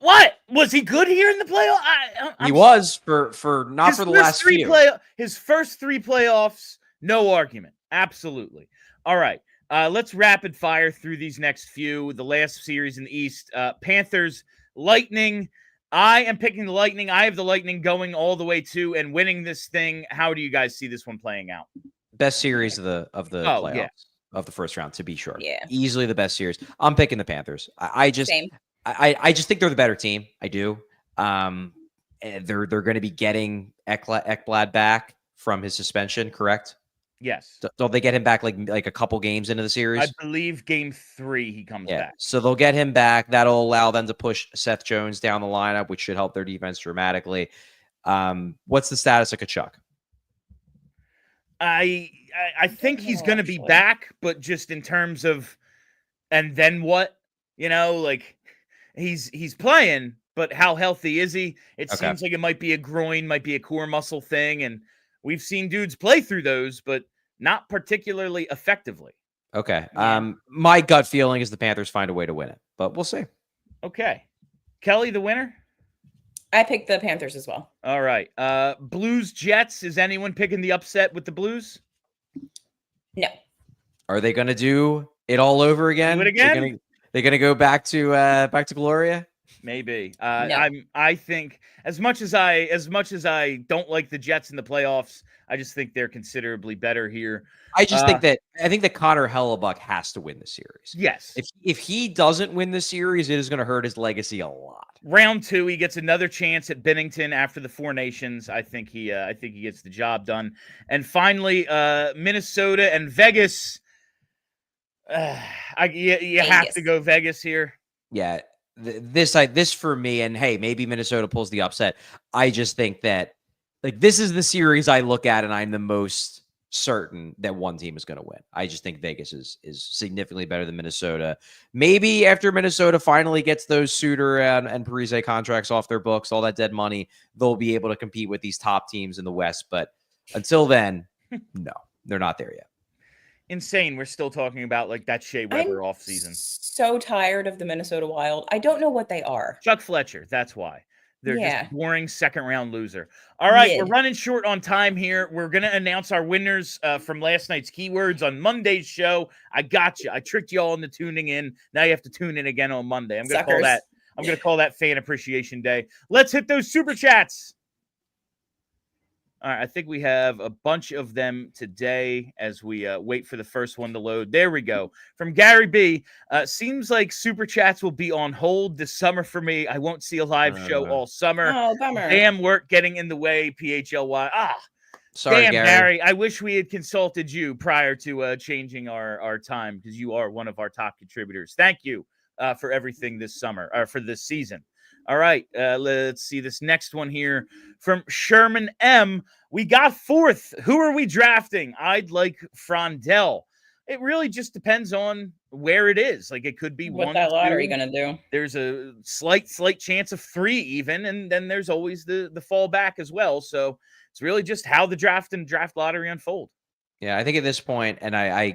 What was he good here in the playoff? He was for not for the last few. His first 3 playoffs, no argument. Absolutely. All right. Let's rapid fire through these next few. The last series in the East, Panthers Lightning. I am picking the Lightning. I have the Lightning going all the way to and winning this thing. How do you guys see this one playing out? Best series of the playoffs. Yeah. Of the first round, to be sure. Yeah. Easily the best series. I'm picking the Panthers. I just think they're the better team. I do. They're going to be getting Ekblad back from his suspension, correct? Yes. Don't they get him back like a couple games into the series? I believe game 3 he comes back. So they'll get him back. That'll allow them to push Seth Jones down the lineup, which should help their defense dramatically. What's the status of Tkachuk? I think he's going to be back, but just in terms of, and then what? Like he's playing, but how healthy is he? It seems like it might be a groin, might be a core muscle thing, and we've seen dudes play through those, but not particularly effectively. Okay. My gut feeling is the Panthers find a way to win it, but we'll see. Okay. Kelly, the winner? I picked the Panthers as well. All right. Blues Jets. Is anyone picking the upset with the Blues? No. Are they going to do it all over again? Do it again? They're going to go back to Gloria? Maybe. No. I think as much as I don't like the Jets in the playoffs, I just think they're considerably better here. I think that Connor Hellebuck has to win the series. Yes. If he doesn't win the series, it is going to hurt his legacy a lot. Round 2, he gets another chance at Bennington after the 4 Nations. I think he gets the job done. And finally, Minnesota and Vegas. You have to go Vegas here. Yeah. This for me, and hey, maybe Minnesota pulls the upset. I just think that this is the series I look at, and I'm the most certain that one team is going to win. I just think Vegas is significantly better than Minnesota. Maybe after Minnesota finally gets those Suter and Parise contracts off their books, all that dead money, they'll be able to compete with these top teams in the West. But until then, no, they're not there yet. Insane. We're still talking about that Shea Weber offseason. So tired of the Minnesota Wild. I don't know what they are. Chuck Fletcher. That's why. They're just boring second-round loser. All right, we're running short on time here. We're going to announce our winners from last night's keywords on Monday's show. I got you. I tricked you all into tuning in. Now you have to tune in again on Monday. I'm going to call that Fan Appreciation Day. Let's hit those super chats. All right, I think we have a bunch of them today as we wait for the first one to load. There we go. From Gary B. Seems like Super Chats will be on hold this summer for me. I won't see a live show all summer. Oh, bummer. Damn work getting in the way, PHLY. Sorry, damn, Gary. I wish we had consulted you prior to changing our time because you are one of our top contributors. Thank you for everything this summer, or for this season. All right, let's see this next one here from Sherman M. We got 4th. Who are we drafting? I'd like Frondell. It really just depends on where it is. It could be what 1, that lottery 2. going to do. There's a slight chance of 3 even, and then there's always the fallback as well. So it's really just how the draft and draft lottery unfold. Yeah, I think at this point, and I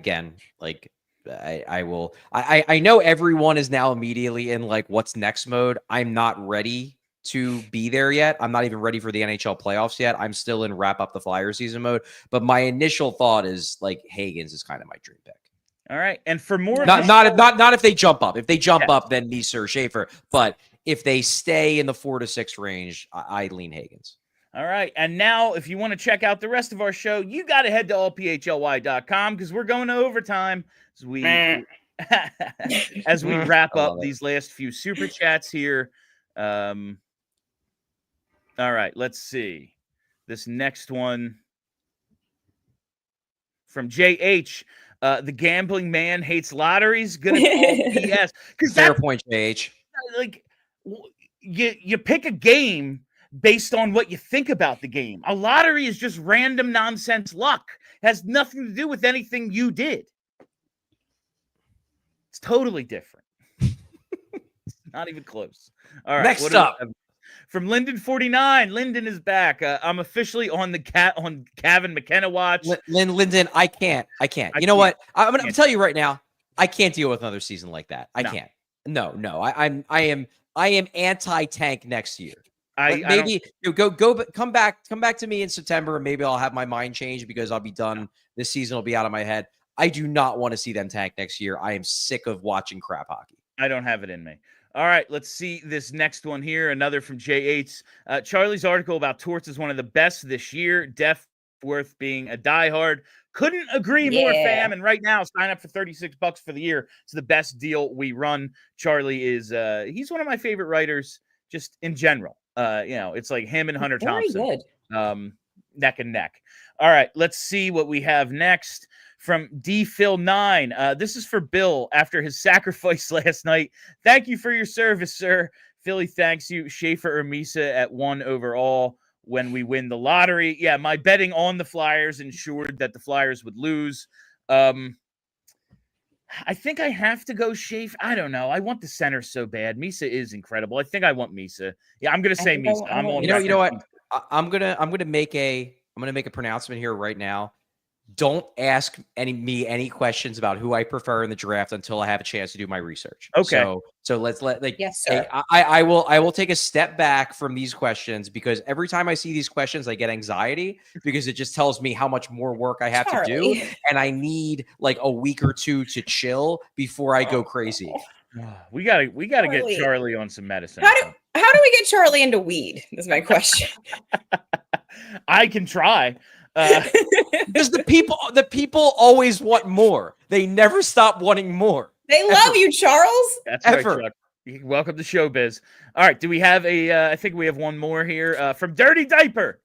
know everyone is now immediately in what's next mode. I'm not ready to be there yet. I'm not even ready for the NHL playoffs yet. I'm still in wrap up the Flyer season mode. But my initial thought is Hagens is kind of my dream pick. All right, and for more, not if they jump up. If they jump up, then me, Sir Schaefer. But if they stay in the 4 to 6 range, I lean Hagens. All right, and now if you want to check out the rest of our show, you got to head to allphly.com because we're going to overtime as we wrap up these last few super chats here. All right, let's see. This next one from JH. The gambling man hates lotteries. Gonna call BS. Fair point, JH. You pick a game based on what you think about the game. A lottery is just random nonsense luck. It has nothing to do with anything you did. It's totally different. It's not even close. All right. Next up. From Lyndon 49, Lyndon is back. I'm officially on the Kevin McKenna watch. Lyndon, I can't. You know what? I'm going to tell you right now. I can't deal with another season like that. I can't. No. I am anti-tank next year. I maybe come back to me in September, and maybe I'll have my mind changed because I'll be done. This season will be out of my head. I do not want to see them tank next year. I am sick of watching crap hockey. I don't have it in me. All right, let's see this next one here. Another from J8. Charlie's article about Torts is one of the best this year. Def worth being a diehard. Couldn't agree more, fam. And right now, sign up for $36 for the year. It's the best deal we run. Charlie is he's one of my favorite writers, just in general. It's like him and Hunter Thompson. Good. Neck and neck. All right, let's see what we have next from DPhil9. This is for Bill after his sacrifice last night. Thank you for your service, sir. Philly thanks you. Schaefer or Misa at 1 overall when we win the lottery. Yeah, my betting on the Flyers ensured that the Flyers would lose. I think I have to go Schaefer. I don't know. I want the center so bad. Misa is incredible. I think I want Misa. Yeah, I'm gonna say Misa. I'm on. You know what? I'm gonna make a pronouncement here right now. Don't ask me any questions about who I prefer in the draft until I have a chance to do my research. Okay. So let's yes, sir. I will take a step back from these questions because every time I see these questions, I get anxiety because it just tells me how much more work I have to do, and I need like a week or two to chill before I go crazy. We gotta get Charlie on some medicine. How do we get Charlie into weed? Is my question. I can try. Because the people always want more. They never stop wanting more. They love you, Charles. That's right, Chuck. Welcome to showbiz. All right, do we have I think we have one more here from Dirty Diaper.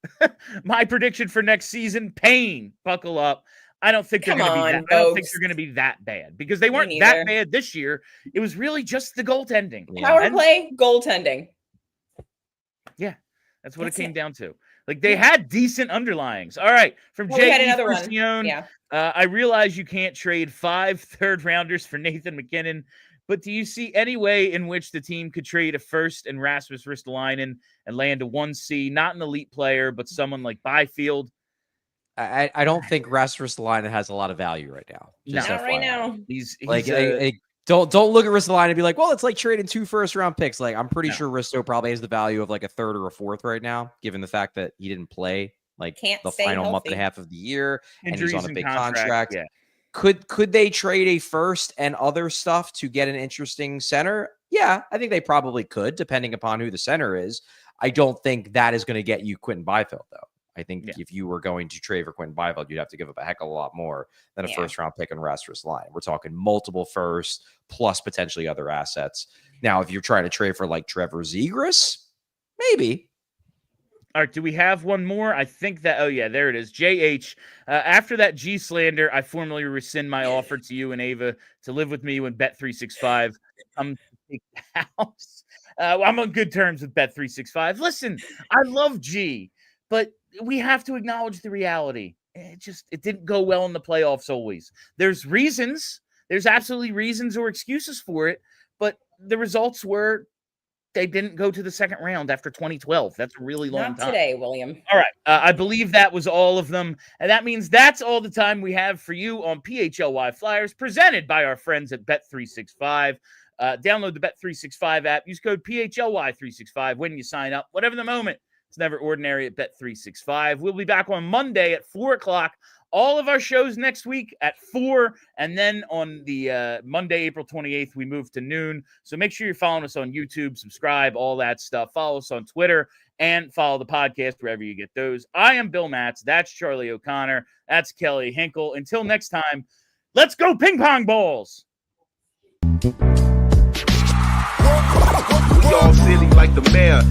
My prediction for next season: Pain. Buckle up. I don't think they're going to be that bad because they weren't that bad this year. It was really just the goaltending. Power play, goaltending. Yeah, that's what it came down to. Like they had decent underlyings. All right, from Jay Precione. Yeah. I realize you can't trade 5 third-rounders for Nathan McKinnon, but do you see any way in which the team could trade a first and Rasmus Ristolainen and land a 1C, not an elite player, but someone like Byfield? I don't think Rasmus Ristolainen has a lot of value right now. Not right now. He's don't look at Ristolainen and be like, well, it's like trading 2 first-round picks. Like I'm pretty sure Risto probably has the value of like a 3rd or a 4th right now, given the fact that he didn't play like the final month and a half of the year, and he's on a big contract. Yeah. Could they trade a first and other stuff to get an interesting center? Yeah, I think they probably could, depending upon who the center is. I don't think that is going to get you Quentin Byfield, though. I think if you were going to trade for Quentin Byfield, you'd have to give up a heck of a lot more than a first-round pick and Rasmus Ristolainen. We're talking multiple firsts plus potentially other assets. Now, if you're trying to trade for like Trevor Zegras, maybe. All right, do we have one more? I think that, there it is. JH, after that G slander, I formally rescind my offer to you and Ava to live with me when Bet365 comes to take the house. I'm on good terms with Bet365. Listen, I love G, but we have to acknowledge the reality. It didn't go well in the playoffs always. There's reasons. There's absolutely reasons or excuses for it, but the results were they didn't go to the second round after 2012. That's a really long time. Not today, William. All right. I believe that was all of them. And that means that's all the time we have for you on PHLY Flyers, presented by our friends at Bet365. Download the Bet365 app. Use code PHLY365 when you sign up. Whatever the moment, it's never ordinary at Bet365. We'll be back on Monday at 4 o'clock. All of our shows next week at 4, and then on the Monday, April 28th, we move to noon. So make sure you're following us on YouTube, subscribe, all that stuff. Follow us on Twitter, and follow the podcast wherever you get those. I am Bill Matz. That's Charlie O'Connor. That's Kelly Hinkle. Until next time, let's go ping pong balls. We all silly like the mayor.